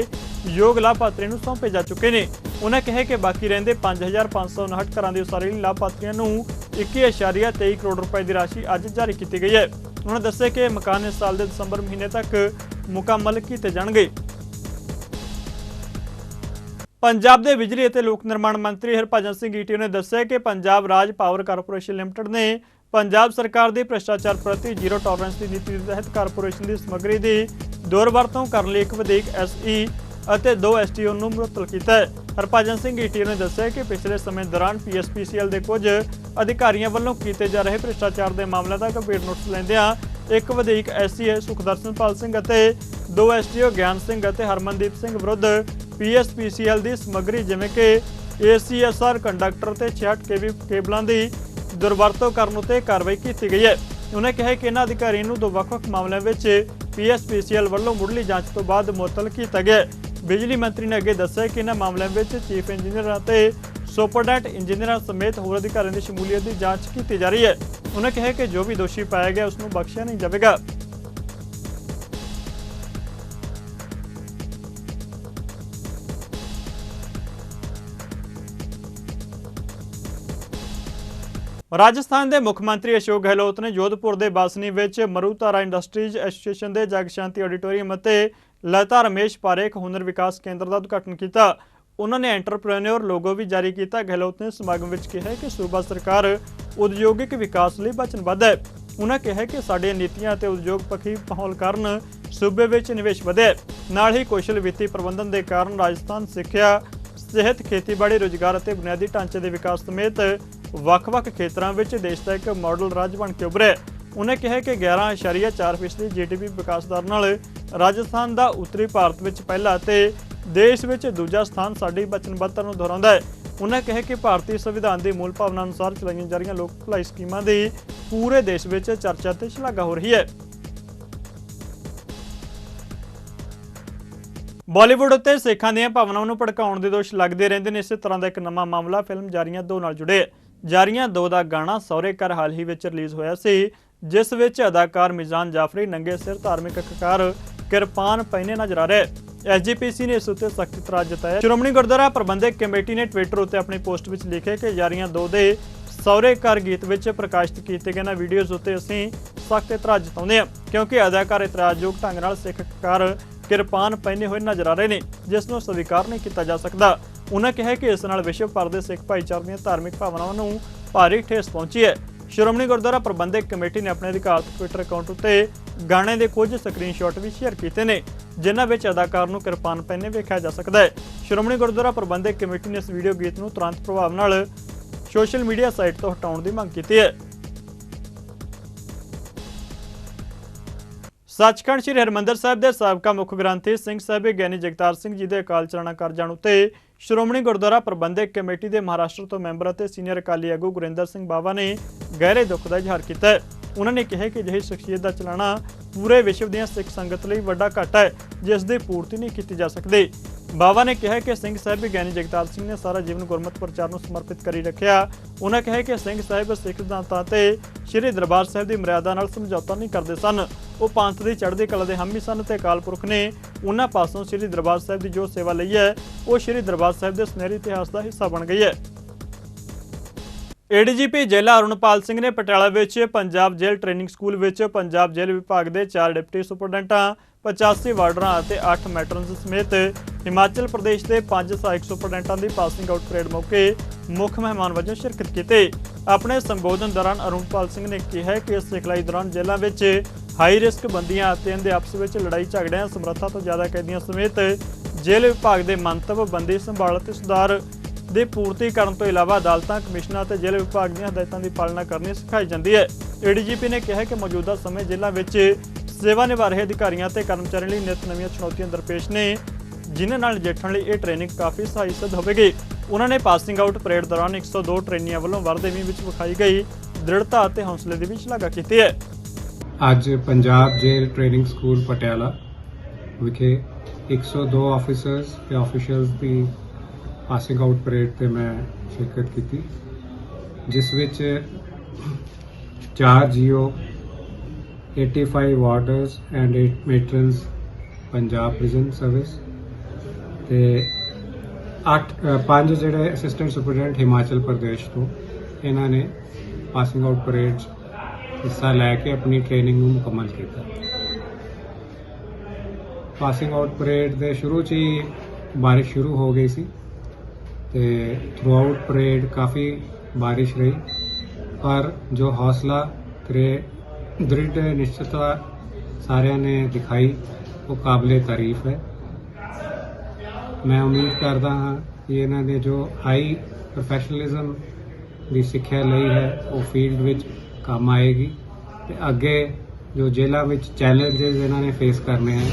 ਯੋਗ ਲਾਭਪਾਤਰੀਆਂ ਨੂੰ ਸੌਂਪੇ ਜਾ ਚੁੱਕੇ ਨੇ। ਉਹਨਾਂ ਕਿਹਾ ਕਿ ਬਾਕੀ ਰਹਿੰਦੇ 5,559 ਘਰਾਂ ਦੀ ਉਸਾਰੀ ਲਈ ਲਾਭਪਾਤਰੀਆਂ ਨੂੰ 21.23 ਕਰੋੜ ਰੁਪਏ ਦੀ ਰਾਸ਼ੀ ਅੱਜ ਜਾਰੀ ਕੀਤੀ ਗਈ ਹੈ। ਉਹਨਾਂ ਦੱਸਿਆ ਕਿ ਮਕਾਨ ਇਸ ਸਾਲ ਦੇ ਦਸੰਬਰ ਮਹੀਨੇ ਤੱਕ ਮੁਕੰਮਲ ਕੀਤੇ ਜਾਣਗੇ। ਪੰਜਾਬ ਦੇ ਬਿਜਲੀ ਅਤੇ ਲੋਕ ਨਿਰਮਾਣ ਮੰਤਰੀ ਹਰਭਜਨ ਸਿੰਘ ਈਟੀਓ ਨੇ ਦੱਸਿਆ ਕਿ ਪੰਜਾਬ ਰਾਜ ਪਾਵਰ ਕਾਰਪੋਰੇਸ਼ਨ ਲਿਮਟਿਡ ਨੇ ਪੰਜਾਬ ਸਰਕਾਰ ਦੀ ਭ੍ਰਿਸ਼ਟਾਚਾਰ ਪ੍ਰਤੀ ਜ਼ੀਰੋ ਟੋਲਰੈਂਸ ਦੀ ਨੀਤੀ ਦੇ ਤਹਿਤ ਕਾਰਪੋਰੇਸ਼ਨ ਦੀ ਸਮੱਗਰੀ ਦੀ ਦੁਰਵਰਤੋਂ ਕਰਨ ਲਈ ਇੱਕ ਵਧੀਕ SE ਅਤੇ 2 STO ਨੂੰ ਮੁਅੱਤਲ ਕੀਤਾ ਹੈ। ਹਰਭਜਨ ਸਿੰਘ ਈਟੀਓ ਨੇ ਦੱਸਿਆ ਕਿ ਪਿਛਲੇ ਸਮੇਂ ਦੌਰਾਨ PSPCL ਦੇ ਕੁਝ ਅਧਿਕਾਰੀਆਂ ਵੱਲੋਂ ਕੀਤੇ ਜਾ ਰਹੇ ਭ੍ਰਿਸ਼ਟਾਚਾਰ ਦੇ ਮਾਮਲਿਆਂ ਦਾ ਗੰਭੀਰ ਨੋਟਿਸ ਲੈਂਦਿਆਂ ਇੱਕ ਵਧੀਕ SE ਸੁਖਦਰਸ਼ਨਪਾਲ ਸਿੰਘ ਅਤੇ 2 STO ਗਿਆਨ ਸਿੰਘ ਅਤੇ ਹਰਮਨਦੀਪ ਸਿੰਘ ਵਿਰੁੱਧ PSPCL ਦੀ ਸਮੱਗਰੀ ਜਿਵੇਂ ਕਿ ACSR ਕੰਡਕਟਰ ਤੇ 66 kV ਕੇਬਲਾਂ ਦੀ ਦੁਰਵਰਤੋਂ ਕਰਨ ਉੱਤੇ ਕਾਰਵਾਈ ਕੀਤੀ ਗਈ ਹੈ। ਉਹਨਾਂ ਕਿਹਾ ਕਿ ਇਹਨਾਂ ਅਧਿਕਾਰੀਆਂ ਨੂੰ ਦੋ ਵੱਖ-ਵੱਖ ਮਾਮਲਿਆਂ ਵਿੱਚ PSPCL ਵੱਲੋਂ ਮੁੱਢਲੀ ਜਾਂਚ ਤੋਂ ਬਾਅਦ ਮੁਅੱਤਲ ਕੀਤਾ ਗਿਆ। ਬਿਜਲੀ ਮੰਤਰੀ ਨੇ ਅੱਗੇ ਦੱਸਿਆ ਕਿ ਇਹਨਾਂ ਮਾਮਲਿਆਂ ਵਿੱਚ ਚੀਫ ਇੰਜੀਨੀਅਰ ਅਤੇ ਸੁਪਰਡੈਂਟ ਇੰਜੀਨੀਅਰਾਂ ਸਮੇਤ ਹੋਰ ਅਧਿਕਾਰੀਆਂ ਦੀ ਸ਼ਮੂਲੀਅਤ ਦੀ ਜਾਂਚ ਕੀਤੀ ਜਾ ਰਹੀ ਹੈ। ਉਹਨਾਂ ਕਿਹਾ ਕਿ ਜੋ ਵੀ ਦੋਸ਼ੀ ਪਾਇਆ ਗਿਆ ਉਸ ਨੂੰ ਬਖਸ਼ਿਆ ਨਹੀਂ ਜਾਵੇਗਾ। ਰਾਜਸਥਾਨ ਦੇ ਮੁੱਖ ਮੰਤਰੀ ਅਸ਼ੋਕ ਗਹਿਲੋਤ ਨੇ ਜੋਧਪੁਰ ਦੇ ਬਾਸਨੀ ਵਿੱਚ ਮਰੂਤਾਰਾ ਇੰਡਸਟਰੀਜ਼ ਐਸੋਸੀਏਸ਼ਨ ਦੇ ਜਗ ਸ਼ਾਂਤੀ ਆਡੀਟੋਰੀਅਮ ਅਤੇ ਲਤਾ ਰਮੇਸ਼ ਪਾਰੇਖ ਹੁਨਰ ਵਿਕਾਸ ਕੇਂਦਰ ਦਾ ਉਦਘਾਟਨ ਕੀਤਾ। ਉਹਨਾਂ ਨੇ ਐਂਟਰਪ੍ਰੈਨਿਓਰ ਲੋਗੋ ਵੀ ਜਾਰੀ ਕੀਤਾ। ਗਹਿਲੋਤ ਨੇ ਸਮਾਗਮ ਵਿੱਚ ਕਿਹਾ ਕਿ ਸੂਬਾ ਸਰਕਾਰ ਉਦਯੋਗਿਕ ਵਿਕਾਸ ਲਈ ਵਚਨਬੱਧ ਹੈ। ਉਹਨਾਂ ਕਿਹਾ ਕਿ ਸਾਡੀਆਂ ਨੀਤੀਆਂ ਅਤੇ ਉਦਯੋਗ ਪੱਖੀ ਮਾਹੌਲ ਕਾਰਨ ਸੂਬੇ ਵਿੱਚ ਨਿਵੇਸ਼ ਵਧਿਆ। ਨਾਲ ਹੀ ਕੁਸ਼ਲ ਵਿੱਤੀ ਪ੍ਰਬੰਧਨ ਦੇ ਕਾਰਨ ਰਾਜਸਥਾਨ ਸਿੱਖਿਆ, ਸਿਹਤ, ਖੇਤੀਬਾੜੀ, ਰੁਜ਼ਗਾਰ ਅਤੇ ਬੁਨਿਆਦੀ ਢਾਂਚੇ ਦੇ ਵਿਕਾਸ ਸਮੇਤ ਵੱਖ-ਵੱਖ ਖੇਤਰਾਂ ਵਿੱਚ ਦੇਸ਼ ਦਾ ਇੱਕ ਮਾਡਲ ਰਾਜ ਬਣ ਕੇ ਉੱਭਰਿਆ। ਉਹਨੇ ਕਿਹਾ ਕਿ 11.4% GDP ਵਿਕਾਸ ਦਰ ਨਾਲ ਰਾਜਸਥਾਨ ਦਾ ਉੱਤਰੀ ਭਾਰਤ ਵਿੱਚ ਪਹਿਲਾ ਅਤੇ ਦੇਸ਼ ਵਿੱਚ ਦੂਜਾ ਸਥਾਨ ਸਾਡੀ ਵਚਨਬੱਧਤਾ ਨੂੰ ਦੁਹਰਾਉਂਦਾ ਹੈ। ਉਹਨਾਂ ਕਿਹਾ ਕਿ ਭਾਰਤੀ ਸੰਵਿਧਾਨ ਦੀ ਮੂਲ ਭਾਵਨਾ ਅਨੁਸਾਰ ਚਲਾਈਆਂ ਜਾ ਰਹੀਆਂ ਲੋਕ ਭਲਾਈ ਸਕੀਮਾਂ ਦੀ ਪੂਰੇ ਦੇਸ਼ ਵਿੱਚ ਚਰਚਾ ਤੇ ਸ਼ਲਾਘਾ ਹੋ ਰਹੀ ਹੈ। ਬਾਲੀਵੁੱਡ ਉੱਤੇ ਸਿੱਖਾਂ ਦੀਆਂ ਭਾਵਨਾਵਾਂ ਨੂੰ ਭੜਕਾਉਣ ਦੇ ਦੋਸ਼ ਲੱਗਦੇ ਰਹਿੰਦੇ ਨੇ। ਇਸੇ ਤਰ੍ਹਾਂ ਦਾ ਇੱਕ ਨਵਾਂ ਮਾਮਲਾ ਫਿਲਮ ਜਾਰੀਆਂ 2 ਨਾਲ ਜੁੜਿਆ। ਜਾਰੀਆਂ 2 ਦਾ ਗਾਣਾ ਸਹੁਰੇ ਘਰ ਹਾਲ ਹੀ ਵਿੱਚ ਰਿਲੀਜ਼ ਹੋਇਆ ਸੀ, ਜਿਸ ਵਿੱਚ ਅਦਾਕਾਰ ਮਿਜ਼ਾਨ ਜਾਫਰੀ ਨੰਗੇ ਸਿਰ ਧਾਰਮਿਕ ਕਕਾਰ ਕਿਰਪਾਨ ਪਹਿਨੇ ਨਜ਼ਰ ਆ ਰਿਹਾ। SGPC ਨੇ ਇਸ ਉੱਤੇ ਸਖਤ ਇਤਰਾਜ਼ ਜਤਾਇਆ। ਸ਼੍ਰੋਮਣੀ ਗੁਰਦੁਆਰਾ ਪ੍ਰਬੰਧਕ ਕਮੇਟੀ ਨੇ ਟਵਿੱਟਰ ਉੱਤੇ ਆਪਣੀ ਪੋਸਟ ਵਿੱਚ ਲਿਖਿਆ ਕਿ ਜਾਰੀਆਂ 2 ਦੇ ਸਹੁਰੇ ਘਰ ਗੀਤ ਵਿੱਚ ਪ੍ਰਕਾਸ਼ਿਤ ਕੀਤੇ ਗਏ ਇਹਨਾਂ ਵੀਡੀਓਜ਼ ਉੱਤੇ ਅਸੀਂ ਸਖਤ ਇਤਰਾਜ਼ ਜਤਾਉਂਦੇ ਹਾਂ, ਕਿਉਂਕਿ ਅਦਾਕਾਰ ਇਤਰਾਜ਼ਯੋਗ ਢੰਗ ਨਾਲ ਸਿੱਖ ਕਕਾਰ ਕਿਰਪਾਨ ਪਹਿਨੇ ਹੋਏ ਨਜ਼ਰ ਆ ਰਹੇ ਨੇ, ਜਿਸ ਨੂੰ ਸਵੀਕਾਰ ਨਹੀਂ ਕੀਤਾ ਜਾ ਸਕਦਾ। ਉਹਨਾਂ ਕਿਹਾ ਕਿ ਇਸ ਨਾਲ ਵਿਸ਼ਵ ਭਰ ਦੇ ਸਿੱਖ ਭਾਈਚਾਰੇ ਦੀਆਂ ਧਾਰਮਿਕ ਭਾਵਨਾਵਾਂ ਨੂੰ ਭਾਰੀ ਠੇਸ ਪਹੁੰਚੀ ਹੈ। ਸ਼੍ਰੋਮਣੀ ਗੁਰਦੁਆਰਾ ਪ੍ਰਬੰਧਕ ਕਮੇਟੀ ਨੇ ਆਪਣੇ ਅਧਿਕਾਰਤ ਟਵਿੱਟਰ ਅਕਾਊਂਟ ਉੱਤੇ ਗਾਣੇ ਦੇ ਕੁਝ ਸਕਰੀਨਸ਼ਾਟ ਵੀ ਸ਼ੇਅਰ ਕੀਤੇ ਨੇ, ਜਿਨ੍ਹਾਂ ਵਿੱਚ ਅਦਾਕਾਰ ਨੂੰ ਕਿਰਪਾਨ ਪਹਿਨੇ ਵੇਖਿਆ ਜਾ ਸਕਦਾ ਹੈ। ਸ਼੍ਰੋਮਣੀ ਗੁਰਦੁਆਰਾ ਪ੍ਰਬੰਧਕ ਕਮੇਟੀ ਨੇ ਇਸ ਵੀਡੀਓ ਗੀਤ ਨੂੰ ਤੁਰੰਤ ਪ੍ਰਭਾਵ ਨਾਲ ਸੋਸ਼ਲ ਮੀਡੀਆ ਸਾਈਟ ਤੋਂ ਹਟਾਉਣ ਦੀ ਮੰਗ ਕੀਤੀ ਹੈ। ਸੱਚਖੰਡ ਸ੍ਰੀ ਹਰਿਮੰਦਰ ਸਾਹਿਬ ਦੇ ਸਾਬਕਾ ਮੁੱਖ ਗ੍ਰੰਥੀ ਸਿੰਘ ਸਾਹਿਬ ਗਿਆਨੀ ਜਗਤਾਰ ਸਿੰਘ ਜੀ ਦੇ ਅਕਾਲ ਚਲਾਣਾ ਕਰ ਜਾਣ ਉੱਤੇ ਸ਼੍ਰੋਮਣੀ ਗੁਰਦੁਆਰਾ ਪ੍ਰਬੰਧਕ ਕਮੇਟੀ ਦੇ ਮਹਾਰਾਸ਼ਟਰ ਤੋਂ ਮੈਂਬਰ ਅਤੇ ਸੀਨੀਅਰ ਅਕਾਲੀ ਆਗੂ ਗੁਰਿੰਦਰ ਸਿੰਘ ਬਾਵਾ ਨੇ ਗਹਿਰੇ ਦੁੱਖ ਦਾ ਇਜ਼ਹਾਰ ਕੀਤਾ ਹੈ। ਉਹਨਾਂ ਨੇ ਕਿਹਾ ਕਿ ਅਜਿਹੀ ਸ਼ਖਸੀਅਤ ਦਾ ਚਲਾਣਾ ਪੂਰੇ ਵਿਸ਼ਵ ਦੀਆਂ ਸਿੱਖ ਸੰਗਤ ਲਈ ਵੱਡਾ ਘਾਟਾ ਹੈ ਜਿਸ ਦੀ ਪੂਰਤੀ ਨਹੀਂ ਕੀਤੀ ਜਾ ਸਕਦੀ। ਬਾਵਾ ਨੇ ਕਿਹਾ ਕਿ ਸਿੰਘ ਸਾਹਿਬ ਗਿਆਨੀ ਜਗਤਾਰ ਸਿੰਘ ਨੇ ਸਾਰਾ ਜੀਵਨ ਗੁਰਮਤਿ ਪ੍ਰਚਾਰ ਨੂੰ ਸਮਰਪਿਤ ਕਰੀ ਰੱਖਿਆ। ਉਹਨਾਂ ਕਿਹਾ ਕਿ ਸਿੰਘ ਸਾਹਿਬ ਸਿੱਖ ਸਿਧਾਂਤਾਂ ਤੇ ਸ਼੍ਰੀ ਦਰਬਾਰ ਸਾਹਿਬ ਦੀ ਮਰਿਆਦਾ ਨਾਲ ਸਮਝੌਤਾ ਨਹੀਂ ਕਰਦੇ ਸਨ। ਉਹ ਪੰਥ ਦੀ ਚੜ੍ਹਦੀ ਕਲਾ ਦੇ ਹਾਮੀ ਸਨ ਤੇ ਅਕਾਲ ਪੁਰਖ ਨੇ ਉਹਨਾਂ ਪਾਸੋਂ ਸ਼੍ਰੀ ਦਰਬਾਰ ਸਾਹਿਬ ਦੀ ਜੋ ਸੇਵਾ ਲਈ ਹੈ ਉਹ ਸ਼੍ਰੀ ਦਰਬਾਰ ਸਾਹਿਬ ਦੇ ਸੁਨਹਿਰੀ ਇਤਿਹਾਸ ਦਾ ਹਿੱਸਾ ਬਣ ਗਈ ਹੈ। ਏਡੀਜੀਪੀ ਜੇਲ੍ਹ ਅਰੁਣਪਾਲ ਸਿੰਘ ਨੇ ਪਟਿਆਲਾ ਵਿੱਚ ਪੰਜਾਬ ਜੇਲ੍ਹ ਟ੍ਰੇਨਿੰਗ ਸਕੂਲ ਵਿੱਚ ਪੰਜਾਬ ਜੇਲ੍ਹ ਵਿਭਾਗ ਦੇ 4 ਡਿਪਟੀ ਸੁਪਰਡੈਂਟਾਂ 85 ਵਾਰਡਰਾਂ ਅਤੇ 8 ਮੈਟਰਨਸ ਸਮੇਤ ਹਿਮਾਚਲ ਪ੍ਰਦੇਸ਼ ਦੇ 5 ਸਹਾਇਕ ਸੁਪਰਡੈਂਟਾਂ ਦੀ ਪਾਸਿੰਗ ਆਊਟ ਪਰੇਡ ਮੌਕੇ ਮੁੱਖ ਮਹਿਮਾਨ ਵਜੋਂ ਸ਼ਿਰਕਤ ਕੀਤੀ। ਆਪਣੇ ਸੰਬੋਧਨ ਦੌਰਾਨ ਅਰੁਣਪਾਲ ਸਿੰਘ ਨੇ ਕਿਹਾ ਕਿ ਇਸ ਸਿਖਲਾਈ ਦੌਰਾਨ ਜੇਲ੍ਹਾਂ ਵਿੱਚ ਹਾਈ ਰਿਸਕ ਬੰਦੀਆਂ ਅਤੇ ਇਹਨਾਂ ਦੇ ਆਪਸ ਵਿੱਚ ਲੜਾਈ ਝਗੜਿਆਂ ਸਮਰੱਥਾ ਤੋਂ ਜ਼ਿਆਦਾ ਕੈਦੀਆਂ ਸਮੇਤ ਜੇਲ੍ਹ ਵਿਭਾਗ ਦੇ ਮੰਤਵ ਬੰਦੀ ਸੰਭਾਲ ਅਤੇ ਸੁਧਾਰ ਦੀ ਪੂਰਤੀ ਕਰਨ ਤੋਂ ਇਲਾਵਾ ਅਦਾਲਤਾਂ ਕਮਿਸ਼ਨਾਂ ਅਤੇ ਜੇਲ੍ਹ ਵਿਭਾਗ ਦੀਆਂ ਹਦਾਇਤਾਂ ਦੀ ਪਾਲਣਾ ਕਰਨੀ ਸਿਖਾਈ ਜਾਂਦੀ ਹੈ। ਏਡੀਜੀਪੀ ਨੇ ਕਿਹਾ ਕਿ ਮੌਜੂਦਾ ਸਮੇਂ ਜੇਲ੍ਹਾਂ ਵਿੱਚ ਸੇਵਾ ਨਿਭਾ ਰਹੇ ਅਧਿਕਾਰੀਆਂ ਤੇ ਕਰਮਚਾਰੀਆਂ ਲਈ ਨਿਤ ਨਵੀਆਂ ਚੁਣੌਤੀਆਂ ਦਰਪੇਸ਼ ਨੇ ਜਿਨ੍ਹਾਂ ਨਾਲ ਨਜਿੱਠਣ ਲਈ ਇਹ ਟ੍ਰੇਨਿੰਗ ਕਾਫੀ ਸਹਾਈ ਸਿੱਧ ਹੋਵੇਗੀ। ਉਹਨਾਂ ਨੇ ਪਾਸਿੰਗ ਆਊਟ ਪਰੇਡ ਦੌਰਾਨ 102 ਟ੍ਰੇਨੀਆਂ ਵੱਲੋਂ ਵਰਦੇਵੀ ਵਿੱਚ ਵਿਖਾਈ ਗਈ ਦ੍ਰਿੜਤਾ ਅਤੇ ਹੌਸਲੇ ਦੀ ਵੀ ਸ਼ਲਾਘਾ ਕੀਤੀ ਹੈ। ਅੱਜ ਪੰਜਾਬ ਜੇਲ੍ਹ ਟ੍ਰੇਨਿੰਗ ਸਕੂਲ ਪਟਿਆਲਾ ਵਿਖੇ 102 ਆਫੀਸਰਸ ਤੇ ਆਫੀਸ਼ੀਅਲਸ ਦੀ ਪਾਸਿੰਗ ਆਊਟ ਪਰੇਡ ਤੇ ਮੈਂ ਸ਼ਿਰਕਤ ਕੀਤੀ, ਜਿਸ ਵਿੱਚ 4 JIO 85 ਵਾਰਡਰਸ and 8 ਮੇਟਰਨਸ Punjab prison service ਤੇ 5 ਜਿਹੜੇ ਅਸਿਸਟੈਂਟ ਸੁਪਰਡੈਂਟ ਹਿਮਾਚਲ ਪ੍ਰਦੇਸ਼ ਤੋਂ ਇਹਨਾਂ ਨੇ ਪਾਸਿੰਗ ਆਊਟ ਪਰੇਡ 'ਚ ਹਿੱਸਾ ਲੈ ਕੇ ਆਪਣੀ ਟ੍ਰੇਨਿੰਗ ਨੂੰ ਮੁਕੰਮਲ ਕੀਤਾ। ਪਾਸਿੰਗ ਆਊਟ ਪਰੇਡ ਦੇ ਸ਼ੁਰੂ 'ਚ ਹੀ ਬਾਰਿਸ਼ ਸ਼ੁਰੂ ਹੋ ਗਈ ਸੀ ਤੇ ਥਰੂ ਆਊਟ ਪਰੇਡ ਕਾਫੀ ਬਾਰਿਸ਼ ਰਹੀ, ਪਰ ਜੋ ਹੌਸਲਾ ਤੇ ਦ੍ਰਿੜ ਨਿਸ਼ਚਿਤਤਾ ਸਾਰਿਆਂ ਨੇ ਦਿਖਾਈ ਉਹ ਕਾਬਲੇ ਤਾਰੀਫ ਹੈ। ਮੈਂ ਉਮੀਦ ਕਰਦਾ ਹਾਂ ਕਿ ਇਹਨਾਂ ਦੇ ਜੋ ਹਾਈ ਪ੍ਰੋਫੈਸ਼ਨਲਿਜ਼ਮ ਦੀ ਸਿੱਖਿਆ ਲਈ ਹੈ ਉਹ ਫੀਲਡ ਵਿੱਚ ਕੰਮ ਆਏਗੀ ਤੇ ਅੱਗੇ ਜੋ ਜੇਲ੍ਹਾਂ ਵਿੱਚ ਚੈਲੰਜਸ ਇਹਨਾਂ ਨੇ ਫੇਸ ਕਰਨੇ ਹੈ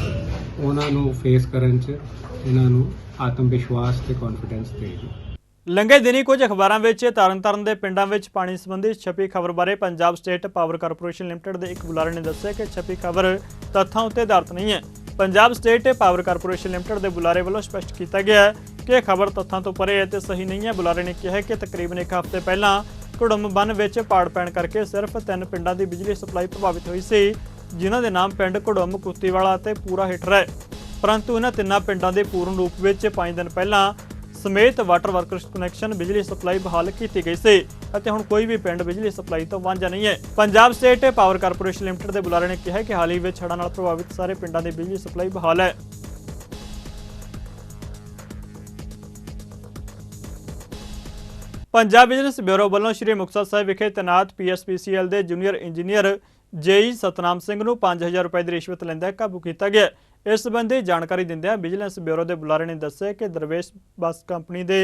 ਉਹਨਾਂ ਨੂੰ ਫੇਸ ਕਰਨ 'ਚ ਇਹਨਾਂ ਨੂੰ ਆਤਮ ਵਿਸ਼ਵਾਸ ਤੇ ਕੌਨਫੀਡੈਂਸ ਦੇਗੀ। ਲੰਘੇ ਦਿਨੀ ਕੁਝ ਅਖਬਾਰਾਂ ਵਿੱਚ ਤਰਨਤਾਰਨ ਦੇ ਪਿੰਡਾਂ ਵਿੱਚ ਪਾਣੀ ਸੰਬੰਧੀ ਛਪੀ ਖਬਰ ਬਾਰੇ Punjab state power corporation limited ਦੇ ਇੱਕ ਬੁਲਾਰੇ ਨੇ ਦੱਸਿਆ ਕਿ ਛਪੀ ਖਬਰ ਤੱਥਾਂ ਉੱਤੇ ਆਧਾਰਿਤ ਨਹੀਂ ਹੈ। Punjab state power corporation limited ਦੇ ਬੁਲਾਰੇ ਵੱਲੋਂ ਸਪਸ਼ਟ ਕੀਤਾ ਗਿਆ ਹੈ ਕਿ ਇਹ ਖਬਰ ਤੱਥਾਂ ਤੋਂ ਪਰੇ ਹੈ ਤੇ ਸਹੀ ਨਹੀਂ ਹੈ। ਬੁਲਾਰੇ ਨੇ ਕਿਹਾ ਕਿ ਤਕਰੀਬਨ 1 ਹਫ਼ਤੇ ਪਹਿਲਾਂ ਘੁੜਮ ਬੰਨ੍ਹ ਵਿੱਚ ਪਾੜ ਪੈਣ ਕਰਕੇ ਸਿਰਫ 3 ਪਿੰਡਾਂ ਦੀ ਬਿਜਲੀ ਸਪਲਾਈ ਪ੍ਰਭਾਵਿਤ ਹੋਈ ਸੀ, ਜਿਨ੍ਹਾਂ ਦੇ ਨਾਮ ਪਿੰਡ ਘੁੜਮ, ਕੁੱਤੀਵਾਲਾ ਅਤੇ ਪੂਰਾ ਹਿੱਟਰ ਹੈ। ਪਰੰਤੂ ਇਹਨਾਂ 3 ਪਿੰਡਾਂ ਦੇ ਪੂਰਨ ਰੂਪ ਵਿੱਚ 5 ਦਿਨ ਪਹਿਲਾਂ ਸਮੇਤ ਵਾਟਰ ਵਰਕਰਸ ਕਨੈਕਸ਼ਨ ਬਿਜਲੀ ਸਪਲਾਈ ਬਹਾਲ ਕੀਤੀ ਗਈ ਸੀ ਅਤੇ ਹੁਣ ਕੋਈ ਵੀ ਪਿੰਡ ਬਿਜਲੀ ਸਪਲਾਈ ਤੋਂ ਵਾਂਝਾ ਨਹੀਂ ਹੈ। Punjab state power corporation limited ਦੇ ਬੁਲਾਰੇ ਨੇ ਕਿਹਾ ਕਿ ਹਾਲ ਹੀ ਵਿੱਚ ਹੜ੍ਹਾਂ ਨਾਲ ਪ੍ਰਭਾਵਿਤ ਸਾਰੇ ਪਿੰਡਾਂ ਦੀ ਬਿਜਲੀ ਸਪਲਾਈ ਬਹਾਲ ਹੈ। ਪੰਜਾਬ ਬਿਜ਼ਨਸ ਬਿਊਰੋ ਵੱਲੋਂ ਸ਼੍ਰੀ ਮੁਕਤਸਰ ਸਾਹਿਬ ਵਿਖੇ ਤੈਨਾਤ PSPCL ਦੇ ਜੂਨੀਅਰ ਇੰਜੀਨੀਅਰ ਜੇਈ ਸਤਨਾਮ ਸਿੰਘ ਨੂੰ 5000 ਰੁਪਏ ਦੀ ਰਿਸ਼ਵਤ ਲੈਂਦਾ ਕਾਬੂ ਕੀਤਾ ਗਿਆ। ਇਸ ਸੰਬੰਧੀ ਜਾਣਕਾਰੀ ਦਿੰਦਿਆਂ ਬਿਜਨਸ ਬਿਊਰੋ ਦੇ ਬੁਲਾਰੇ ਨੇ ਦੱਸਿਆ ਕਿ ਦਰਵੇਸ਼ ਬੱਸ ਕੰਪਨੀ ਦੇ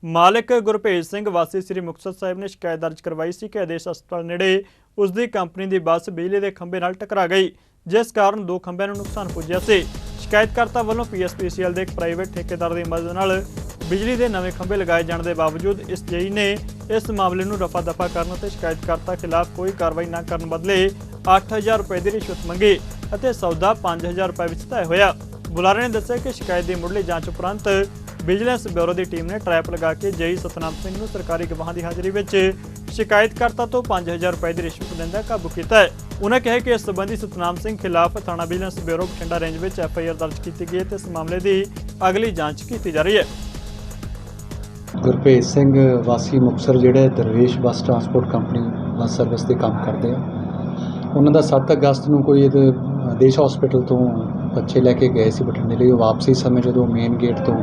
ਮਾਲਕ ਗੁਰਭੇਜ ਸਿੰਘ ਵਾਸੀ ਸ੍ਰੀ ਮੁਕਤਸਰ ਸਾਹਿਬ ਨੇ ਸ਼ਿਕਾਇਤ ਦਰਜ ਕਰਵਾਈ ਸੀ ਕਿ ਆਦੇਸ਼ ਹਸਪਤਾਲ ਨੇੜੇ ਉਸ ਦੀ ਕੰਪਨੀ ਦੀ ਬੱਸ ਬਿਜਲੀ ਦੇ ਖੰਭੇ ਨਾਲ ਟਕਰਾ ਗਈ, ਜਿਸ ਕਾਰਨ 2 ਖੰਭਿਆਂ ਨੂੰ ਨੁਕਸਾਨ ਪੁੱਜਿਆ ਸੀ। ਸ਼ਿਕਾਇਤਕਰਤਾ ਵੱਲੋਂ PSPCL ਦੇ ਇੱਕ ਪ੍ਰਾਈਵੇਟ ਠੇਕੇਦਾਰ ਦੀ ਮਦਦ ਨਾਲ ਬਿਜਲੀ ਦੇ ਨਵੇਂ ਖੰਭੇ ਲਗਾਏ ਜਾਣ ਦੇ ਬਾਵਜੂਦ ਇਸ ਜੇਈ ਨੇ ਇਸ ਮਾਮਲੇ ਨੂੰ ਰਫਾ ਦਫਾ ਕਰਨ ਅਤੇ ਸ਼ਿਕਾਇਤਕਰਤਾ ਖਿਲਾਫ ਕੋਈ ਕਾਰਵਾਈ ਨਾ ਕਰਨ ਬਦਲੇ 8000 ਰੁਪਏ ਦੀ ਰਿਸ਼ਵਤ ਮੰਗੀ ਅਤੇ ਸੌਦਾ 5000 ਰੁਪਏ ਵਿੱਚ ਤੈਅ ਹੋਇਆ। ਬੁਲਾਰੇ ਨੇ ਦੱਸਿਆ ਕਿ ਸ਼ਿਕਾਇਤ ਦੀ ਮੁੱਢਲੀ ਜਾਂਚ ਉਪਰੰਤ ਵਿਜੀਲੈਂਸ ਬਿਊਰੋ ਦੀ ਟੀਮ ਨੇ ਟਰੈਪ ਲਗਾ ਕੇ ਜੇਈ ਸਤਨਾਮ ਸਿੰਘ ਨੂੰ ਸਰਕਾਰੀ ਗਵਾਹਾਂ ਦੀ ਹਾਜ਼ਰੀ ਵਿੱਚ ਸ਼ਿਕਾਇਤਕਰਤਾ ਤੋਂ 5000 ਰੁਪਏ ਦੀ ਰਿਸ਼ਵਤ ਲੈਂਦਾ ਕਾਬੂ ਕੀਤਾ ਹੈ। ਉਨ੍ਹਾਂ ਕਿਹਾ ਕਿ ਇਸ ਸੰਬੰਧੀ ਸਤਨਾਮ ਸਿੰਘ ਖਿਲਾਫ ਥਾਣਾ ਵਿਜੀਲੈਂਸ ਬਿਊਰੋ ਬਠਿੰਡਾ ਰੇਂਜ ਵਿੱਚ FIR ਦਰਜ ਕੀਤੀ ਗਈ ਹੈ ਤੇ ਇਸ ਮਾਮਲੇ ਦੀ ਅਗਲੀ ਜਾਂਚ ਕੀਤੀ ਜਾ ਰਹੀ ਹੈ। ਗੁਰਭੇਜ ਸਿੰਘ ਵਾਸੀ ਮੁਕਤਸਰ ਜਿਹੜੇ ਦਰਵੇਸ਼ ਬੱਸ ਟਰਾਂਸਪੋਰਟ ਕੰਪਨੀ ਬੱਸ ਸਰਵਿਸ ਤੇ ਕੰਮ ਕਰਦੇ ਆ, ਉਹਨਾਂ ਦਾ 7 ਅਗਸਤ ਨੂੰ ਕੋਈ ਦੇਸ਼ ਹਸਪੀਟਲ ਤੋਂ ਬੱਚੇ ਲੈ ਕੇ ਗਏ ਸੀ ਬਠਿੰਡੇ ਲਈ। ਉਹ ਵਾਪਸੀ ਸਮੇਂ ਜਦੋਂ ਮੇਨ ਗੇਟ ਤੋਂ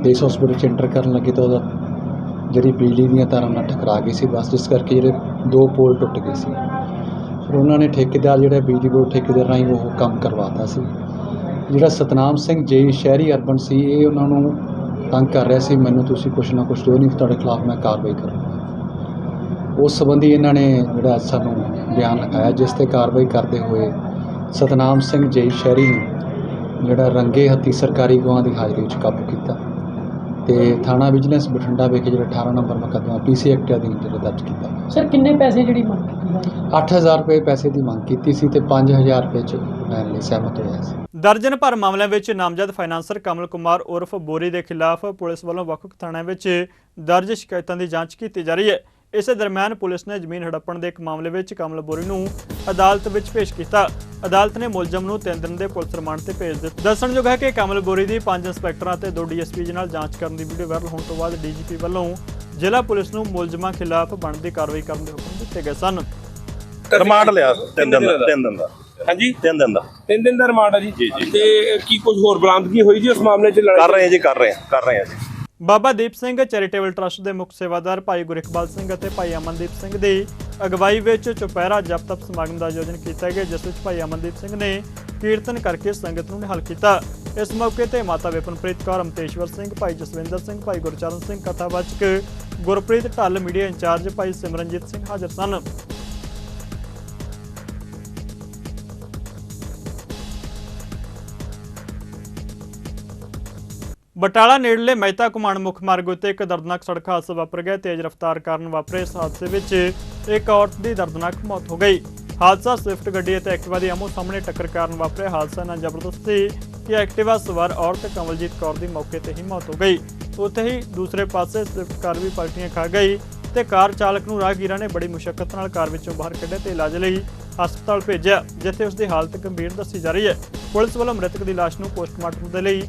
ਦੇਸ਼ ਹਸਪੀਟਲ 'ਚ ਐਂਟਰ ਕਰਨ ਲੱਗੇ ਤਾਂ ਉਹਦਾ ਜਿਹੜੀ ਬਿਜਲੀ ਦੀਆਂ ਤਾਰਾਂ ਨਾਲ ਟਕਰਾ ਗਈ ਸੀ ਬੱਸ, ਜਿਸ ਕਰਕੇ ਜਿਹੜੇ 2 ਪੋਲ ਟੁੱਟ ਗਏ ਸੀ। ਫਿਰ ਉਹਨਾਂ ਨੇ ਠੇਕੇਦਾਰ ਜਿਹੜਾ ਬਿਜਲੀ ਬੋਰਡ ਠੇਕੇਦਾਰ ਰਾਹੀਂ ਉਹ ਕੰਮ ਕਰਵਾਤਾ ਸੀ। ਜਿਹੜਾ ਸਤਨਾਮ ਸਿੰਘ ਜੇਈ ਸ਼ਹਿਰੀ ਅਰਬਨ ਸੀ, ਇਹ ਉਹਨਾਂ ਨੂੰ ਤੰਗ ਕਰ ਰਿਹਾ ਸੀ, ਮੈਨੂੰ ਤੁਸੀਂ ਕੁਛ ਨਾ ਕੁਛ ਦਿਓ, ਨਹੀਂ ਤੁਹਾਡੇ ਖਿਲਾਫ ਮੈਂ ਕਾਰਵਾਈ ਕਰੂੰਗਾ। ਉਸ ਸੰਬੰਧੀ ਇਹਨਾਂ ਨੇ ਜਿਹੜਾ ਸਾਨੂੰ ਬਿਆਨ ਲਿਖਾਇਆ, ਜਿਸ ਤੇ ਕਾਰਵਾਈ ਕਰਦੇ ਹੋਏ ਸਤਨਾਮ ਸਿੰਘ ਜੈ ਸ਼ਹਿਰੀ ਨੂੰ ਜਿਹੜਾ ਰੰਗੇ ਹੱਥੀਂ ਸਰਕਾਰੀ ਗਵਾਹ ਦੀ ਹਾਜ਼ਰੀ ਵਿੱਚ ਕਾਬੂ ਕੀਤਾ ਤੇ ਥਾਣਾ ਵਿਜੀਲੈਂਸ ਬਠਿੰਡਾ ਵਿਖੇ ਜਿਹੜਾ 18 ਨੰਬਰ ਮੁਕੱਦਮਾ PC ਐਕਟ ਅਧੀਨ ਜਿਹੜਾ ਦਰਜ ਕੀਤਾ। ਸਰ ਕਿੰਨੇ ਪੈਸੇ ਜਿਹੜੀ ਮੰਗ ਕੀਤੀ ਹੈ? 8000 ਰੁਪਏ ਪੈਸੇ ਦੀ ਮੰਗ ਕੀਤੀ ਸੀ ਤੇ 5000 ਰੁਪਏ ਚ ਲੈਣ ਲਈ ਸਹਿਮਤ ਹੋਇਆ ਸੀ। ਦਰਜਨ ਭਰ ਮਾਮਲਿਆਂ ਵਿੱਚ ਨਾਮਜ਼ਦ ਫਾਈਨਾਂਸਰ ਕਮਲ ਕੁਮਾਰ ਉਰਫ ਬੋਰੀ ਦੇ ਖਿਲਾਫ ਪੁਲਿਸ ਵੱਲੋਂ ਵੱਖ-ਵੱਖ ਥਾਣਿਆਂ ਵਿੱਚ ਦਰਜ ਸ਼ਿਕਾਇਤਾਂ ਦੀ ਜਾਂਚ ਕੀਤੀ ਜਾ ਰਹੀ ਹੈ। ਇਸੇ ਦਰਮਿਆਨ ਪੁਲਿਸ ਨੇ ਜ਼ਮੀਨ ਹੜੱਪਣ ਦੇ ਇੱਕ ਮਾਮਲੇ ਵਿੱਚ ਕਮਲ ਬੋਰੀ ਨੂੰ ਅਦਾਲਤ ਵਿੱਚ ਪੇਸ਼ ਕੀਤਾ। ਅਦਾਲਤ ਨੇ ਮੁਲਜ਼ਮ ਨੂੰ 3 ਦਿਨ ਦੇ ਪੁਲਿਸ ਰਿਮਾਂਡ ਤੇ ਭੇਜ ਦਿੱਤਾ। ਦੱਸਣਯੋਗ ਹੈ ਕਿ ਕਮਲ ਬੋਰੀ ਦੀ 5 ਇੰਸਪੈਕਟਰਾਂ ਤੇ 2 DSPs ਨਾਲ ਜਾਂਚ ਕਰਨ ਦੀ ਵੀਡੀਓ ਵਾਇਰਲ ਹੋਣ ਤੋਂ ਬਾਅਦ DGP ਵੱਲੋਂ ਜ਼ਿਲ੍ਹਾ ਪੁਲਿਸ ਨੂੰ ਮੁਲਜ਼ਮਾਂ ਖਿਲਾਫ ਬਣਦੀ ਕਾਰਵਾਈ ਕਰਨ ਦੇ ਹੁਕਮ ਦਿੱਤੇ ਗਏ ਸਨ। ਰਿਮਾਂਡ ਲਿਆ 3 ਦਿਨ ਦਾ ਹਾਂਜੀ 3 ਦਿਨ ਦਾ ਰਿਮਾਂਡ ਹੈ ਜੀ ਤੇ ਕੀ ਕੁਝ ਹੋਰ ਬਰਾਮਦਗੀ ਹੋਈ ਜੀ ਉਸ ਮਾਮਲੇ 'ਚ? ਕਰ ਰਹੇ ਹਾਂ ਜੀ। ਬਾਬਾ ਦੀਪ ਸਿੰਘ ਚੈਰੀਟੇਬਲ ਟਰੱਸਟ ਦੇ ਮੁੱਖ ਸੇਵਾਦਾਰ ਭਾਈ ਗੁਰਿਕਬਾਲ ਸਿੰਘ ਅਤੇ ਭਾਈ ਅਮਨਦੀਪ ਸਿੰਘ ਦੀ ਅਗਵਾਈ ਵਿੱਚ ਚੁਪਹਿਰਾ ਜਪ ਤਪ ਸਮਾਗਮ ਦਾ ਆਯੋਜਨ ਕੀਤਾ ਗਿਆ, ਜਿਸ ਵਿੱਚ ਭਾਈ ਅਮਨਦੀਪ ਸਿੰਘ ਨੇ ਕੀਰਤਨ ਕਰਕੇ ਸੰਗਤ ਨੂੰ ਨਿਹਾਲ ਕੀਤਾ। ਇਸ ਮੌਕੇ ਤੇ ਮਾਤਾ ਵਿਪਨਪ੍ਰੀਤ ਕੌਰ, ਅਮਤੇਸ਼ਵਰ ਸਿੰਘ, ਭਾਈ ਜਸਵਿੰਦਰ ਸਿੰਘ, ਭਾਈ ਗੁਰਚਰਨ ਸਿੰਘ, ਕਥਾਵਾਚਕ ਗੁਰਪ੍ਰੀਤ ਢੱਲ, ਮੀਡੀਆ ਇੰਚਾਰਜ ਭਾਈ ਸਿਮਰਨਜੀਤ ਸਿੰਘ ਹਾਜ਼ਰ ਸਨ। ਬਟਾਲਾ ਨੇੜਲੇ ਮਹਿਤਾ ਘੁਮਾਣ ਮੁੱਖ ਮਾਰਗ ਉੱਤੇ ਇੱਕ ਦਰਦਨਾਕ ਸੜਕ ਹਾਦਸਾ ਵਾਪਰ ਗਿਆ। ਤੇਜ਼ ਰਫ਼ਤਾਰ ਕਾਰਨ ਵਾਪਰੇ ਇਸ ਹਾਦਸੇ ਵਿੱਚ ਇੱਕ ਔਰਤ ਦੀ ਦਰਦਨਾਕ ਮੌਤ ਹੋ ਗਈ। ਹਾਦਸਾ ਸਵਿਫਟ ਗੱਡੀ ਅਤੇ ਐਕਟਿਵਾ ਦੀ ਆਮੋ ਸਾਹਮਣੇ ਟੱਕਰ ਕਾਰਨ ਵਾਪਰਿਆ। ਹਾਦਸਾ ਇੰਨਾ ਜ਼ਬਰਦਸਤ ਸੀ ਕਿ ਐਕਟਿਵਾ ਸਵਾਰ ਔਰਤ ਕਮਲਜੀਤ ਕੌਰ ਦੀ ਮੌਕੇ ਤੇ ਹੀ ਮੌਤ ਹੋ ਗਈ। ਉੱਥੇ ਹੀ ਦੂਸਰੇ ਪਾਸੇ ਸਵਿਫਟ ਕਾਰ ਵੀ ਪਲਟੀਆਂ ਖਾ ਗਈ ਤੇ ਕਾਰ ਚਾਲਕ ਨੂੰ ਰਾਹਗੀਰਾਂ ਨੇ ਬੜੀ ਮੁਸ਼ੱਕਤ ਨਾਲ ਕਾਰ ਵਿੱਚੋਂ ਬਾਹਰ ਕੱਢਿਆ ਤੇ ਇਲਾਜ ਲਈ ਹਸਪਤਾਲ ਭੇਜਿਆ, ਜਿੱਥੇ ਉਸ ਦੀ ਹਾਲਤ ਗੰਭੀਰ ਦੱਸੀ ਜਾ ਰਹੀ ਹੈ। ਪੁਲਿਸ ਵੱਲੋਂ ਮ੍ਰਿਤਕ ਦੀ ਲਾਸ਼ ਨੂੰ ਪੋਸਟਮਾਰਟਮ ਦੇ ਲਈ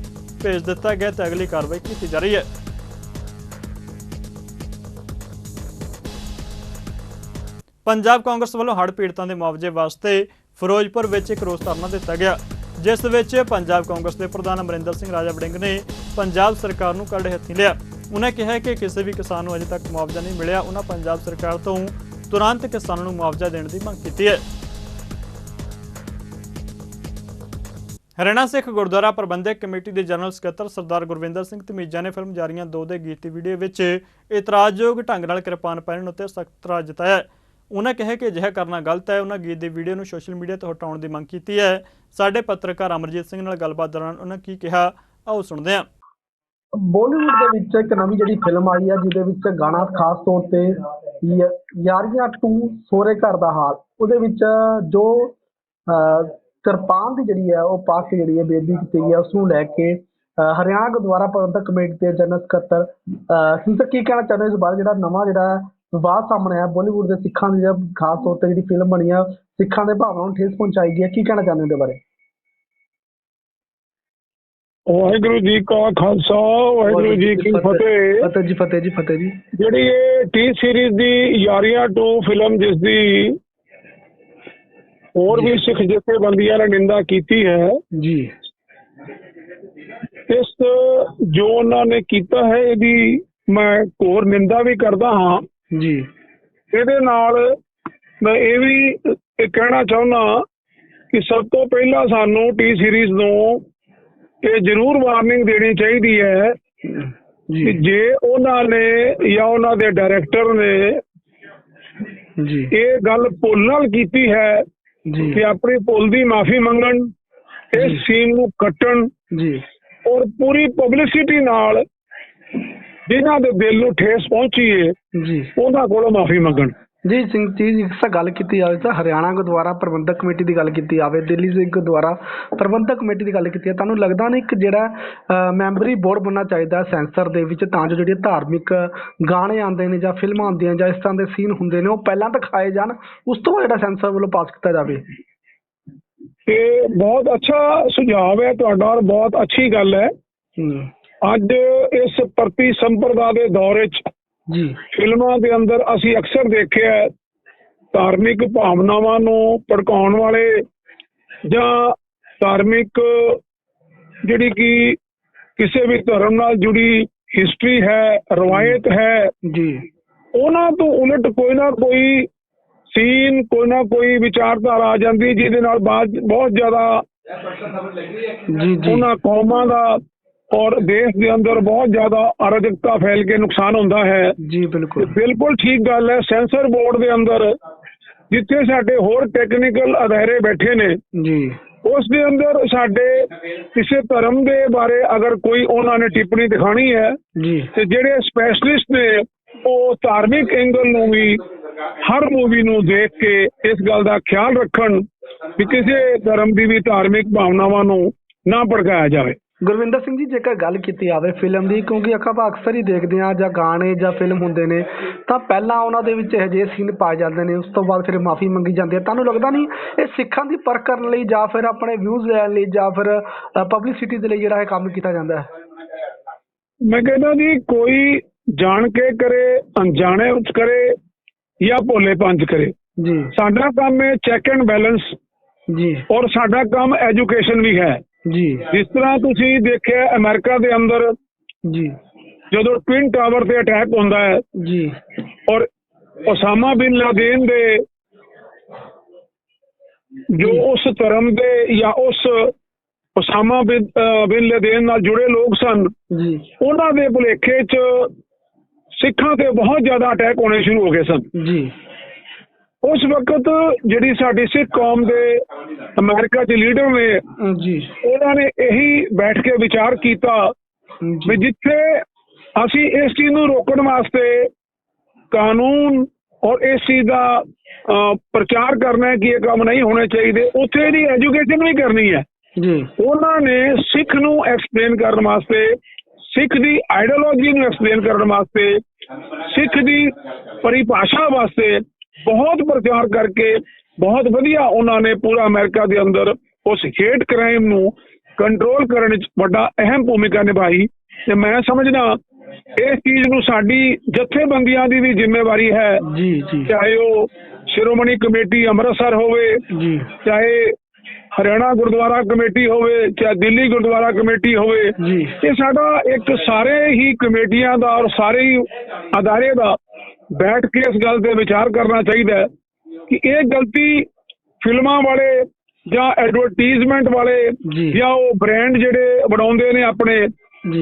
ਭੇਜ ਦਿੱਤਾ ਗਿਆ ਤੇ ਅਗਲੀ ਕਾਰਵਾਈ ਕੀਤੀ ਜਾ ਰਹੀ ਹੈ। ਪੰਜਾਬ ਕਾਂਗਰਸ ਵੱਲੋਂ ਹੜ੍ਹ ਪੀੜਤਾਂ ਦੇ ਮੁਆਵਜ਼ੇ ਵਾਸਤੇ ਫਿਰੋਜ਼ਪੁਰ ਵਿੱਚ ਇੱਕ ਰੋਸ ਧਰਨਾ ਦਿੱਤਾ ਗਿਆ, ਜਿਸ ਵਿੱਚ ਪੰਜਾਬ ਕਾਂਗਰਸ ਦੇ ਪ੍ਰਧਾਨ ਅਮਰਿੰਦਰ ਸਿੰਘ ਰਾਜਾ ਵੜਿੰਗ ਨੇ ਪੰਜਾਬ ਸਰਕਾਰ ਨੂੰ ਕਰੜੇ ਹੱਥੀਂ ਲਿਆ। ਉਹਨਾਂ ਕਿਹਾ ਕਿ ਕਿਸੇ ਵੀ ਕਿਸਾਨ ਨੂੰ ਅਜੇ ਤੱਕ ਮੁਆਵਜ਼ਾ ਨਹੀਂ ਮਿਲਿਆ। ਉਹਨਾਂ ਪੰਜਾਬ ਸਰਕਾਰ ਤੋਂ ਤੁਰੰਤ ਕਿਸਾਨਾਂ ਨੂੰ ਮੁਆਵਜ਼ਾ ਦੇਣ ਦੀ ਮੰਗ ਕੀਤੀ ਹੈ। ਹਰਿਆਣਾ ਸਿੱਖ ਗੁਰਦੁਆਰਾ ਪ੍ਰਬੰਧਕ ਕਮੇਟੀ ਦੇ ਜਨਰਲ ਸਕੱਤਰ ਸਰਦਾਰ ਗੁਰਵਿੰਦਰ ਸਿੰਘ ਧਮੀਜਾ ਨੇ ਫਿਲਮ ਜਾਰੀਆਂ 2 ਦੇ ਗੀਤ ਦੀ ਵੀਡੀਓ ਵਿੱਚ ਇਤਰਾਜ਼ਯੋਗ ਢੰਗ ਨਾਲ ਕਿਰਪਾਨ ਪਹਿਨਣ ਉੱਤੇ ਸਖਤ ਇਤਰਾਜ਼ ਜਤਾਇਆ। ਉਹਨਾਂ ਕਿਹਾ ਕਿ ਅਜਿਹਾ ਕਰਨਾ ਗਲਤ ਹੈ। ਉਹਨਾਂ ਗੀਤ ਦੀ ਵੀਡੀਓ ਨੂੰ ਸੋਸ਼ਲ ਮੀਡੀਆ ਤੋਂ ਹਟਾਉਣ ਦੀ ਮੰਗ ਕੀਤੀ ਹੈ। ਸਾਡੇ ਪੱਤਰਕਾਰ ਅਮਰਜੀਤ ਸਿੰਘ ਨਾਲ ਗੱਲਬਾਤ ਦੌਰਾਨ ਉਹਨਾਂ ਕੀ ਕਿਹਾ, ਆਓ ਸੁਣਦੇ ਹਾਂ। ਬਾਲੀਵੁੱਡ ਦੇ ਵਿੱਚ ਇੱਕ ਨਵੀਂ ਜਿਹੜੀ ਫਿਲਮ ਆਈ ਹੈ, ਜਿਹਦੇ ਵਿੱਚ ਗਾਣਾ ਖਾਸ ਤੌਰ ਤੇ ਯਾਰੀਆਂ 2 ਸੋਹਰੇ ਘਰ ਦਾ ਹਾਲ, ਉਹਦੇ ਵਿੱਚ ਜੋ ਕਿਰਪਾਨ ਦੀ ਜਿਹੜੀ ਹੈ ਉਹ ਪਾ ਕੇ ਜਿਹੜੀ ਹੈ ਬੇਨਤੀ ਕੀਤੀ ਗਈ ਹੈ, ਉਸ ਨੂੰ ਲੈ ਕੇ ਹਰਿਆਣਾ ਗੁਰਦੁਆਰਾ ਪ੍ਰਬੰਧਕ ਕਮੇਟੀ ਦੇ ਜਨਰਲ ਸਕੱਤਰ ਤੁਸੀਂ ਕੀ ਕਹਿਣਾ ਚਾਹੁੰਦੇ ਹੋ ਇਸ ਬਾਰੇ? ਜਿਹੜਾ ਨਵਾਂ ਜਿਹੜਾ ਵਿਵਾਦ ਸਾਹਮਣੇ ਆਇਆ ਬਾਲੀਵੁੱਡ ਦੇ ਸਿੱਖਾਂ ਦੀ ਖਾਸ ਤੌਰ ਤੇ ਜਿਹੜੀ ਫਿਲਮ ਬਣੀ ਆ, ਸਿੱਖਾਂ ਦੇ ਭਾਵਨਾਵਾਂ ਨੂੰ ਠੇਸ ਪਹੁੰਚਾਈ ਗਈ ਹੈ, ਕੀ ਕਹਿਣਾ ਚਾਹੁੰਦੇ ਹੋ ਇਹਦੇ ਬਾਰੇ? ਵਾਹਿਗੁਰੂ ਜੀ ਕਾ ਖਾਲਸਾ ਵਾਹਿਗੁਰੂ ਜੀ ਕੀ ਫਤਿਹ। ਫਤਿਹ ਜੀ, ਫਤਿਹ ਜੀ, ਫਤਿਹ ਜੀ। ਜਿਹੜੀ ਇਹ ਟੀ ਸੀਰੀਜ਼ ਦੀ ਯਾਰੀਆਂ 2 ਫਿਲਮ, ਜਿਸ ਦੀ ਹੋਰ ਵੀ ਸਿੱਖ ਜਥੇਬੰਦੀਆਂ ਨੇ ਨਿੰਦਾ ਕੀਤੀ ਹੈ ਜੀ, ਇਸ ਜੋ ਉਹਨਾਂ ਨੇ ਕੀਤਾ ਹੈ ਇਹਦੀ ਮੈਂ ਘੋਰ ਨਿੰਦਾ ਵੀ ਕਰਦਾ ਹਾਂ ਜੀ। ਇਹਦੇ ਨਾਲ ਮੈਂ ਇਹ ਵੀ ਕਹਿਣਾ ਚਾਹੁੰਦਾ ਕਿ ਸਭ ਤੋਂ ਪਹਿਲਾਂ ਸਾਨੂੰ ਟੀ ਸੀਰੀਜ਼ ਨੂੰ ਇਹ ਜ਼ਰੂਰ ਵਾਰਨਿੰਗ ਦੇਣੀ ਚਾਹੀਦੀ ਹੈ ਕਿ ਜੇ ਉਹਨਾਂ ਨੇ ਜਾਂ ਉਹਨਾਂ ਦੇ ਡਾਇਰੈਕਟਰ ਨੇ ਇਹ ਗੱਲ ਭੁੱਲ ਨਾਲ ਕੀਤੀ ਹੈ ਕਿ ਆਪਣੀ ਭੁੱਲ ਦੀ ਮਾਫੀ ਮੰਗਣ, ਇਸ ਸੀਨ ਨੂੰ ਕੱਟਣ ਔਰ ਪੂਰੀ ਪਬਲਿਸਿਟੀ ਨਾਲ ਜਿਨ੍ਹਾਂ ਦੇ ਦਿਲ ਨੂੰ ਠੇਸ ਪਹੁੰਚੀ ਹੈ ਉਹਨਾਂ ਕੋਲੋਂ ਮਾਫੀ ਮੰਗਣ। ਜੀ ਸਿੰਘ ਜੀ, ਇਸ ਗੱਲ ਕੀਤੀ ਜਾਵੇ ਤਾਂ ਹਰਿਆਣਾ ਗੁਰਦੁਆਰਾ ਪ੍ਰਬੰਧਕ ਕਮੇਟੀ ਦੀ ਗੱਲ ਕੀਤੀ ਜਾਵੇ, ਦਿੱਲੀ ਸਿੱਖ ਗੁਰਦੁਆਰਾ ਪ੍ਰਬੰਧਕ ਕਮੇਟੀ ਦੀ ਗੱਲ ਕੀਤੀ ਹੈ, ਤੁਹਾਨੂੰ ਲੱਗਦਾ ਨਹੀਂ ਇੱਕ ਜਿਹੜਾ ਮੈਂਬਰੀ ਬੋਰਡ ਬਣਨਾ ਚਾਹੀਦਾ ਸੈਂਸਰ ਦੇ ਵਿੱਚ, ਤਾਂ ਜੋ ਜਿਹੜੇ ਧਾਰਮਿਕ ਗਾਣੇ ਆਉਂਦੇ ਨੇ ਜਾਂ ਫਿਲਮਾਂ ਆਉਂਦੀਆਂ ਜਾਂ ਇਸ ਤਰ੍ਹਾਂ ਦੇ ਸੀਨ ਹੁੰਦੇ ਨੇ ਉਹ ਪਹਿਲਾਂ ਦਿਖਾਏ ਜਾਣ, ਉਸ ਤੋਂ ਬਾਅਦ ਜਿਹੜਾ ਸੈਂਸਰ ਵੱਲੋਂ ਪਾਸ ਕੀਤਾ ਜਾਵੇ? ਇਹ ਬਹੁਤ ਅੱਛਾ ਸੁਝਾਅ ਹੈ ਤੁਹਾਡਾ ਔਰ ਬਹੁਤ ਅੱਛੀ ਗੱਲ ਹੈ। ਅੱਜ ਇਸ ਪ੍ਰਤੀ ਸੰਪਰਦਾ ਦੇ ਦੌਰ ਵਿੱਚ ਫਿਲਮਾਂ ਦੇ ਅੰਦਰ ਅਸੀਂ ਅਕਸਰ ਦੇਖਿਆ ਧਾਰਮਿਕ ਭਾਵਨਾਵਾਂ ਨੂੰ ਭੜਕਾਉਣ ਵਾਲੇ ਜਾਂ ਧਾਰਮਿਕ ਜਿਹੜੀ ਕਿ ਕਿਸੇ ਵੀ ਧਰਮ ਨਾਲ ਜੁੜੀ ਹਿਸਟਰੀ ਹੈ, ਰਵਾਇਤ ਹੈ, ਉਹਨਾਂ ਤੋਂ ਉਲਟ ਕੋਈ ਨਾ ਕੋਈ ਸੀਨ, ਕੋਈ ਨਾ ਕੋਈ ਵਿਚਾਰਧਾਰਾ ਆ ਜਾਂਦੀ ਜਿਹਦੇ ਨਾਲ ਬਹੁਤ ਜ਼ਿਆਦਾ ਉਹਨਾਂ ਕੌਮਾਂ ਦਾ ਔਰ ਦੇਸ਼ ਦੇ ਅੰਦਰ ਬਹੁਤ ਜ਼ਿਆਦਾ ਅਰਾਜਕਤਾ ਫੈਲ ਕੇ ਨੁਕਸਾਨ ਹੁੰਦਾ ਹੈ। ਜੀ ਬਿਲਕੁਲ, ਬਿਲਕੁਲ ਠੀਕ ਗੱਲ ਹੈ। ਸੈਂਸਰ ਬੋਰਡ ਦੇ ਅੰਦਰ ਜਿੱਥੇ ਸਾਡੇ ਹੋਰ ਟੈਕਨੀਕਲ ਅਦਾਰੇ ਬੈਠੇ ਨੇ ਜੀ ਉਸ ਦੇ ਅੰਦਰ ਸਾਡੇ ਕਿਸੇ ਧਰਮ ਦੇ ਬਾਰੇ ਅਗਰ ਕੋਈ ਉਹਨਾਂ ਨੇ ਟਿੱਪਣੀ ਦਿਖਾਣੀ ਹੈ ਜੀ ਤੇ ਜਿਹੜੇ ਸਪੈਸ਼ਲਿਸਟ ਨੇ ਉਹ ਧਾਰਮਿਕ ਐਂਗਲ ਨੂੰ ਵੀ ਹਰ ਮੂਵੀ ਨੂੰ ਦੇਖ ਕੇ ਇਸ ਗੱਲ ਦਾ ਖਿਆਲ ਰੱਖਣ ਕਿ ਕਿਸੇ ਧਰਮ ਦੀ ਵੀ ਧਾਰਮਿਕ ਭਾਵਨਾਵਾਂ ਨੂੰ ਨਾ ਭੜਕਾਇਆ ਜਾਵੇ। ਗੁਰਵਿੰਦਰ ਸਿੰਘ ਜੀ, ਜੇਕਰ ਗੱਲ ਕੀਤੀ ਜਾਵੇ ਫਿਲਮ ਦੀ, ਕਿਉਂਕਿ ਆਪਾਂ ਅਕਸਰ ਹੀ ਦੇਖਦੇ ਹਾਂ ਜਾਂ ਗਾਣੇ ਜਾਂ ਫਿਲਮ ਹੁੰਦੇ ਨੇ ਤਾਂ ਪਹਿਲਾਂ ਉਹਨਾਂ ਦੇ ਵਿੱਚ ਇਹੋ ਜਿਹੇ ਸੀਨ ਪਾਏ ਜਾਂਦੇ ਨੇ, ਉਸ ਤੋਂ ਬਾਅਦ ਫਿਰ ਮਾਫੀ ਮੰਗੀ ਜਾਂਦੀ ਹੈ। ਤੁਹਾਨੂੰ ਲੱਗਦਾ ਨਹੀਂ ਇਹ ਸਿੱਖਾਂ ਦੀ ਪਰਖ ਕਰਨ ਲਈ ਜਾਂ ਫਿਰ ਆਪਣੇ ਵਿਊਜ਼ ਲੈਣ ਲਈ ਜਾਂ ਫਿਰ ਪਬਲਿਸਿਟੀ ਦੇ ਲਈ ਜਿਹੜਾ ਇਹ ਕੰਮ ਕੀਤਾ ਜਾਂਦਾ ਹੈ? ਮੈਂ ਕਹਿੰਦਾ ਜੀ ਕੋਈ ਜਾਣ ਕੇ ਕਰੇ, ਅਣਜਾਣੇ ਵਿੱਚ ਕਰੇ ਜਾਂ ਭੋਲੇ ਪੰਜ ਕਰੇ, ਜੀ ਸਾਡਾ ਕੰਮ ਹੈ ਚੈੱਕ ਐਂਡ ਬੈਲੈਂਸ ਜੀ, ਔਰ ਸਾਡਾ ਕੰਮ ਐਜੂਕੇਸ਼ਨ ਵੀ ਹੈ ਜੀ। ਜਿਸ ਤਰ੍ਹਾਂ ਤੁਸੀਂ ਦੇਖਿਆ ਅਮਰੀਕਾ ਦੇ ਅੰਦਰ ਜੀ ਜਦੋਂ ਟਵਿਨ ਟਾਵਰ ਤੇ ਅਟੈਕ ਹੁੰਦਾ ਹੈ ਜੀ ਔਰ ਉਸਾਮਾ ਬਿਨ ਲਾਦੇਨ ਦੇ ਜੋ ਉਸ ਧਰਮ ਦੇ ਜਾਂ ਉਸ ਉਸਾਮਾ ਬਿਨ ਲਾਦੇਨ ਨਾਲ ਜੁੜੇ ਲੋਕ ਸਨ ਜੀ, ਉਹਨਾਂ ਦੇ ਭੁਲੇਖੇ 'ਚ ਸਿੱਖਾਂ ਤੇ ਬਹੁਤ ਜ਼ਿਆਦਾ ਅਟੈਕ ਹੋਣੇ ਸ਼ੁਰੂ ਹੋ ਗਏ ਸਨ ਜੀ। ਉਸ ਵਕਤ ਜਿਹੜੀ ਸਾਡੀ ਸਿੱਖ ਕੌਮ ਦੇ ਅਮਰੀਕਾ 'ਚ ਲੀਡਰ ਨੇ ਜੀ ਉਹਨਾਂ ਨੇ ਇਹੀ ਬੈਠ ਕੇ ਵਿਚਾਰ ਕੀਤਾ ਵੀ ਜਿੱਥੇ ਅਸੀਂ ਇਸ ਚੀਜ਼ ਨੂੰ ਰੋਕਣ ਵਾਸਤੇ ਕਾਨੂੰਨ ਔਰ ਇਸ ਚੀਜ਼ ਦਾ ਪ੍ਰਚਾਰ ਕਰਨਾ ਹੈ ਕਿ ਇਹ ਕੰਮ ਨਹੀਂ ਹੋਣੇ ਚਾਹੀਦੇ, ਉੱਥੇ ਦੀ ਐਜੂਕੇਸ਼ਨ ਵੀ ਕਰਨੀ ਹੈ ਜੀ। ਉਹਨਾਂ ਨੇ ਸਿੱਖ ਨੂੰ ਐਕਸਪਲੇਨ ਕਰਨ ਵਾਸਤੇ, ਸਿੱਖ ਦੀ ਆਈਡੀਓਲੋਜੀ ਨੂੰ ਐਕਸਪਲੇਨ ਕਰਨ ਵਾਸਤੇ, ਸਿੱਖ ਦੀ ਪਰਿਭਾਸ਼ਾ ਵਾਸਤੇ ਬਹੁਤ ਪ੍ਰਚਾਰ ਕਰਕੇ ਬਹੁਤ ਵਧੀਆ ਉਹਨਾਂ ਨੇ ਪੂਰਾ ਅਮਰੀਕਾ ਦੇ ਅੰਦਰ ਉਸ ਹੇਟ ਕ੍ਰਾਈਮ ਨੂੰ ਕੰਟਰੋਲ ਕਰਨ ਵਿੱਚ ਵੱਡਾ ਅਹਿਮ ਭੂਮਿਕਾ ਨਿਭਾਈ। ਤੇ ਮੈਂ ਸਮਝਦਾ ਇਸ ਚੀਜ਼ ਨੂੰ ਸਾਡੀ ਜਥੇਬੰਦੀਆਂ ਦੀ ਵੀ ਜ਼ਿੰਮੇਵਾਰੀ ਹੈ ਜੀ ਜੀ, ਚਾਹੇ ਉਹ ਸ਼੍ਰੋਮਣੀ ਕਮੇਟੀ ਅੰਮ੍ਰਿਤਸਰ ਹੋਵੇ ਜੀ, ਚਾਹੇ ਹਰਿਆਣਾ ਗੁਰਦੁਆਰਾ ਕਮੇਟੀ ਹੋਵੇ, ਚਾਹੇ ਦਿੱਲੀ ਗੁਰਦੁਆਰਾ ਕਮੇਟੀ ਹੋਵੇ। ਜੀ ਇਹ ਸਾਡਾ ਇੱਕ ਸਾਰੇ ਹੀ ਕਮੇਟੀਆਂ ਦਾ ਔਰ ਸਾਰੇ ਹੀ ਅਦਾਰੇ ਦਾ ਬੈਠ ਕੇ ਇਸ ਗੱਲ ਤੇ ਵਿਚਾਰ ਕਰਨਾ ਚਾਹੀਦਾ ਹੈ ਕਿ ਇਹ ਗਲਤੀ ਫਿਲਮਾਂ ਵਾਲੇ ਜਾਂ ਐਡਵਰਟੀਜ਼ਮੈਂਟ ਵਾਲੇ ਜਾਂ ਉਹ ਬ੍ਰਾਂਡ ਜਿਹੜੇ ਬਣਾਉਂਦੇ ਨੇ ਆਪਣੇ,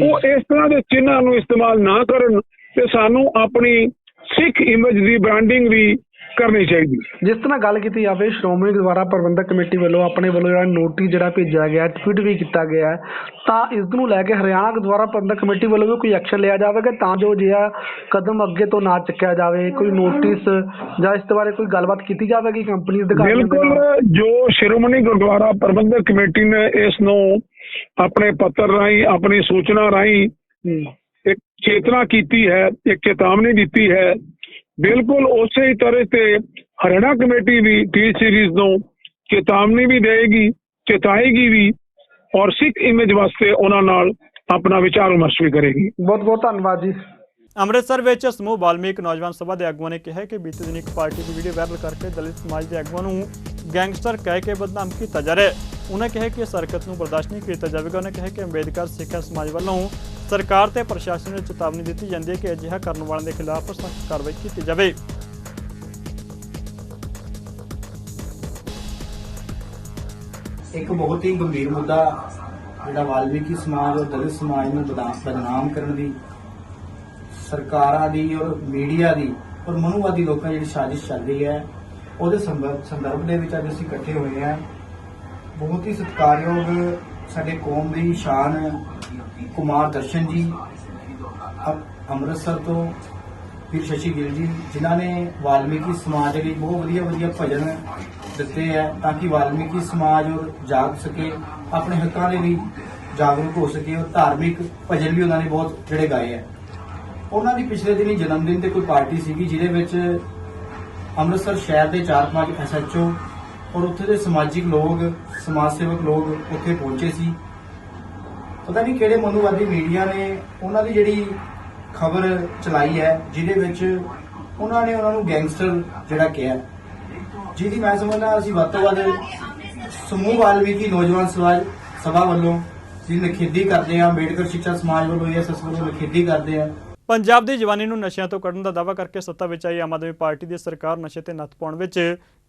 ਉਹ ਇਸ ਤਰ੍ਹਾਂ ਦੇ ਚਿੰਨ੍ਹਾਂ ਨੂੰ ਇਸਤੇਮਾਲ ਨਾ ਕਰਨ ਤੇ ਸਾਨੂੰ ਆਪਣੀ ਸਿੱਖ ਇਮੇਜ ਦੀ ਬ੍ਰਾਂਡਿੰਗ ਵੀ ਕਰਨੀ ਚਾਹੀਦੀ। ਜਿਸ ਤਰ੍ਹਾਂ ਗੱਲ ਕੀਤੀ ਜਾਵੇ ਸ਼੍ਰੋਮਣੀ ਗੁਰਦੁਆਰਾ ਪ੍ਰਬੰਧਕ ਕਮੇਟੀ ਵੱਲੋਂ ਆਪਣੇ ਵੱਲੋਂ ਜਿਹੜਾ ਨੋਟਿਸ ਜਿਹੜਾ ਭੇਜਿਆ ਗਿਆ, ਟਵੀਟ ਵੀ ਕੀਤਾ ਗਿਆ ਹੈ, ਤਾਂ ਇਸ ਨੂੰ ਲੈ ਕੇ ਹਰਿਆਣਾ ਗੁਰਦੁਆਰਾ ਪ੍ਰਬੰਧਕ ਕਮੇਟੀ ਵੱਲੋਂ ਵੀ ਕੋਈ ਐਕਸ਼ਨ ਲਿਆ ਜਾਵੇਗਾ ਤਾਂ ਜੋ ਜਿਹੜਾ ਕਦਮ ਅੱਗੇ ਤੋਂ ਨਾ ਚੱਕਿਆ ਜਾਵੇ? ਕੋਈ ਨੋਟਿਸ ਜਾਂ ਇਸ ਬਾਰੇ ਕੋਈ ਗੱਲਬਾਤ ਕੀਤੀ ਜਾਵੇਗੀ ਕੰਪਨੀ ਦੇ? ਬਿਲਕੁਲ, ਜੋ ਸ਼੍ਰੋਮਣੀ ਗੁਰਦੁਆਰਾ ਪ੍ਰਬੰਧਕ ਕਮੇਟੀ ਨੇ ਇਸ ਨੂੰ ਆਪਣੇ ਪੱਤਰ ਰਾਹੀਂ, ਆਪਣੀ ਸੂਚਨਾ ਰਾਹੀਂ ਇੱਕ ਚੇਤਨਾ ਕੀਤੀ ਹੈ, ਇੱਕ ਚੇਤਾਵਨੀ ਦਿੱਤੀ ਹੈ, ਬਿਲਕੁਲ ਉਸੇ ਹੀ ਤਰ੍ਹਾਂ ਤੇ ਹਰਿਆਣਾ ਕਮੇਟੀ ਵੀ ਟੀ ਸੀਰੀਜ਼ ਨੂੰ ਚੇਤਾਵਨੀ ਵੀ ਦੇਗੀ, ਚੇਤਾਏਗੀ ਵੀ ਔਰ ਸਿੱਖ ਇਮੇਜ ਵਾਸਤੇ ਉਹਨਾਂ ਨਾਲ ਆਪਣਾ ਵਿਚਾਰ ਵਿਮਰਸ਼ ਵੀ ਕਰੇਗੀ। ਬਹੁਤ ਬਹੁਤ ਧੰਨਵਾਦ ਜੀ। ਅੰਮ੍ਰਿਤਸਰ ਵਿੱਚ ਸਮੂਹ ਵਾਲਮੀਕ ਨੌਜਵਾਨ ਸਭਾ ਦੇ ਆਗੂਆਂ ਨੇ ਕਿਹਾ ਕਿ ਬੀਤੇ ਦਿਨ ਇੱਕ ਪਾਰਟੀ ਦੀ ਵੀਡੀਓ ਵਾਇਰਲ ਕਰਕੇ ਦਲਿਤ ਸਮਾਜ ਦੇ ਆਗੂਆਂ ਨੂੰ ਗੈਂਗਸਟਰ ਕਹਿ ਕੇ ਬਦਨਾਮ ਕੀਤਾ ਜਾ ਰਿਹਾ ਹੈ। ਉਹਨਾਂ ਕਿਹਾ ਕਿ ਇਸ ਹਰਕਤ ਨੂੰ ਬਰਦਾਸ਼ਤ ਨਹੀਂ ਕੀਤਾ ਜਾਵੇਗਾ। ਉਹਨਾਂ ਕਿਹਾ ਕਿ ਅੰਬੇਦਕਰ ਸਿੱਖ ਸਮਾਜ ਵੱਲੋਂ ਸਰਕਾਰ ਤੇ ਪ੍ਰਸ਼ਾਸਨ ਨੂੰ ਚੇਤਾਵਨੀ ਦਿੱਤੀ ਜਾਂਦੀ ਹੈ ਕਿ ਅਜਿਹਾ ਕਰਨ ਵਾਲਿਆਂ ਦੇ ਖਿਲਾਫ ਸਖਤ ਕਾਰਵਾਈ ਕੀਤੀ ਜਾਵੇ। ਇੱਕ ਬਹੁਤ ਹੀ ਗੰਭੀਰ ਮੁੱਦਾ ਜਿਹੜਾ ਵਾਲਮੀਕੀ ਸਮਾਜ ਔਰ ਦਲਿਤ ਸਮਾਜ ਨੂੰ ਬਦਨਾਮ ਕਰਨ ਦੀ ਸਰਕਾਰਾਂ ਦੀ ਔਰ ਮੀਡੀਆ ਦੀ ਔਰ ਮਨੂਵਾਦੀ ਲੋਕਾਂ ਦੀ ਜਿਹੜੀ ਸਾਜ਼ਿਸ਼ ਚੱਲ ਰਹੀ ਹੈ, ਉਹਦੇ ਸੰਦਰਭ ਦੇ ਵਿੱਚ ਅੱਜ ਅਸੀਂ ਇਕੱਠੇ ਹੋਏ ਹਾਂ। ਬਹੁਤ ਹੀ ਸਤਿਕਾਰਯੋਗ ਸਾਡੇ ਕੌਮ ਦੀ ਸ਼ਾਨ ਕੁਮਾਰ ਦਰਸ਼ਨ ਜੀ ਅੰਮ੍ਰਿਤਸਰ ਤੋਂ, ਫਿਰ ਸ਼ਸ਼ੀ ਗਿੱਲ ਜੀ, ਜਿਨ੍ਹਾਂ ਨੇ ਵਾਲਮੀਕੀ ਸਮਾਜ ਲਈ ਬਹੁਤ ਵਧੀਆ ਭਜਨ ਦਿੱਤੇ ਹੈ ਤਾਂ ਕਿ ਵਾਲਮੀਕੀ ਸਮਾਜ ਔਰ ਜਾਗ ਸਕੇ, ਆਪਣੇ ਹੱਕਾਂ ਦੇ ਲਈ ਜਾਗਰੂਕ ਹੋ ਸਕੇ, ਔਰ ਧਾਰਮਿਕ ਭਜਨ ਵੀ ਉਹਨਾਂ ਨੇ ਬਹੁਤ ਜਿਹੜੇ ਗਾਏ ਹੈ। ਉਹਨਾਂ ਦੀ ਪਿਛਲੇ ਦਿਨੀ ਜਨਮ ਦਿਨ ਤੇ ਕੋਈ ਪਾਰਟੀ ਸੀਗੀ ਜਿਹਦੇ ਵਿੱਚ ਅੰਮ੍ਰਿਤਸਰ ਸ਼ਹਿਰ ਦੇ 4-5 SHO ਔਰ ਉੱਥੇ ਦੇ ਸਮਾਜਿਕ ਲੋਕ, ਸਮਾਜ ਸੇਵਕ ਲੋਕ ਉੱਥੇ ਪਹੁੰਚੇ ਸੀ। ਪਤਾ ਨਹੀਂ ਕਿਹੜੇ ਮਨੂਵਾਦੀ ਮੀਡੀਆ ਨੇ ਉਹਨਾਂ ਦੀ ਜਿਹੜੀ ਖਬਰ ਚਲਾਈ ਹੈ ਜਿਹਦੇ ਵਿੱਚ ਉਹਨਾਂ ਨੇ ਉਹਨਾਂ ਨੂੰ ਗੈਂਗਸਟਰ ਜਿਹੜਾ ਕਿਹਾ, ਜਿਹਦੀ ਮੈਂ ਸਮਝਦਾ ਅਸੀਂ ਵੱਧ ਤੋਂ ਵੱਧ ਸਮੂਹ ਵਾਲਮੀਕੀ ਨੌਜਵਾਨ ਸਭਾ ਵੱਲੋਂ ਜੀ ਨਿਖੇਧੀ ਕਰਦੇ ਹਾਂ, ਅੰਬੇਡਕਰ ਸਿੱਖਿਆ ਸਮਾਜ ਵੱਲੋਂ ASS ਵੱਲੋਂ ਨਿਖੇਧੀ ਕਰਦੇ ਹਾਂ। ਪੰਜਾਬ ਦੀ ਜਵਾਨੀ ਨੂੰ ਨਸ਼ਿਆਂ ਤੋਂ ਕੱਢਣ ਦਾ ਦਾਅਵਾ ਕਰਕੇ ਸੱਤਾ ਵਿੱਚ ਆਈ ਆਮ ਆਦਮੀ ਪਾਰਟੀ ਦੀ ਸਰਕਾਰ ਨਸ਼ੇ ਤੇ ਨੱਥ ਪਾਉਣ ਵਿੱਚ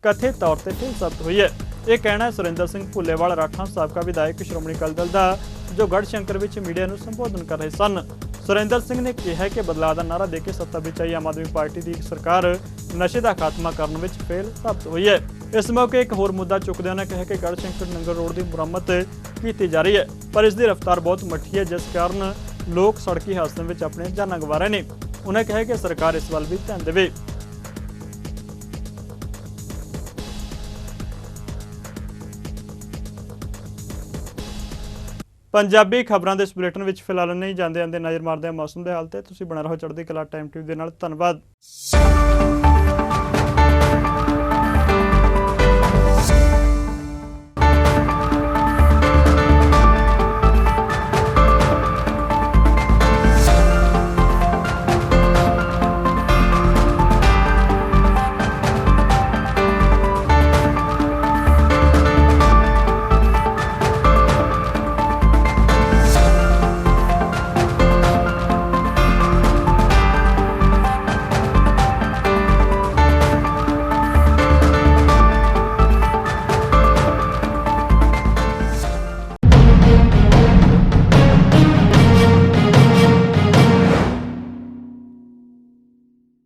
ਕਥਿਤ ਤੌਰ ਤੇ ਫੇਲ ਸਾਬਤ ਹੋਈ ਹੈ। ਇਹ ਕਹਿਣਾ ਸੁਰਿੰਦਰ ਸਿੰਘ ਭੁੱਲੇਵਾਲ ਰਾਠਾਂ ਸਾਬਕਾ ਵਿਧਾਇਕ ਸ਼੍ਰੋਮਣੀ ਅਕਾਲੀ ਦਲ ਦਾ ਜੋ ਗੜ੍ਹਸ਼ੰਕਰ ਵਿੱਚ ਮੀਡੀਆ ਨੂੰ ਸੰਬੋਧਨ ਕਰ ਰਹੇ ਸਨ। ਸੁਰਿੰਦਰ ਸਿੰਘ ਨੇ ਕਿਹਾ ਕਿ ਬਦਲਾਅ ਦਾ ਨਾਅਰਾ ਦੇ ਕੇ ਸੱਤਾ ਵਿੱਚ ਆਈ ਆਮ ਆਦਮੀ ਪਾਰਟੀ ਦੀ ਸਰਕਾਰ ਨਸ਼ੇ ਦਾ ਖਾਤਮਾ ਕਰਨ ਵਿੱਚ ਫੇਲ ਸਾਬਤ ਹੋਈ ਹੈ। ਇਸ ਮੌਕੇ ਇੱਕ ਹੋਰ ਮੁੱਦਾ ਚੁੱਕਦਿਆਂ ਉਹਨਾਂ ਕਿਹਾ ਕਿ ਗੜ੍ਹਸ਼ੰਕਰ ਨੰਗਲ ਰੋਡ ਦੀ ਮੁਰੰਮਤ ਕੀਤੀ ਜਾ ਰਹੀ ਹੈ, ਪਰ ਇਸ ਦੀ ਰਫ਼ਤਾਰ ਬਹੁਤ ਮੱਠੀ ਹੈ, ਜਿਸ ਕਾਰਨ ਲੋਕ ਸੜਕੀ ਹਾਦਸਿਆਂ ਵਿੱਚ ਆਪਣੇ ਜਾਨਾਂ ਗਵਾ ਰਹੇ ਨੇ। ਉਹਨਾਂ ਕਿਹਾ ਕਿ ਸਰਕਾਰ ਇਸ ਵੱਲ ਵੀ ਧਿਆਨ ਦੇਵੇ। ਪੰਜਾਬੀ ਖਬਰਾਂ ਦੇ ਇਸ ਬੁਲੇਟਿਨ ਵਿੱਚ ਫਿਲਹਾਲ ਨਹੀਂ ਜਾਂਦੇ ਨਜ਼ਰ ਮਾਰਦੇ ਹਾਂ ਮੌਸਮ ਦੇ ਹਾਲ ਤੇ। ਤੁਸੀਂ ਬਣਾ ਰਹੋ ਚੜ੍ਹਦੀ ਕਲਾ ਟਾਈਮ ਟੀਵੀ ਦੇ ਨਾਲ। ਧੰਨਵਾਦ।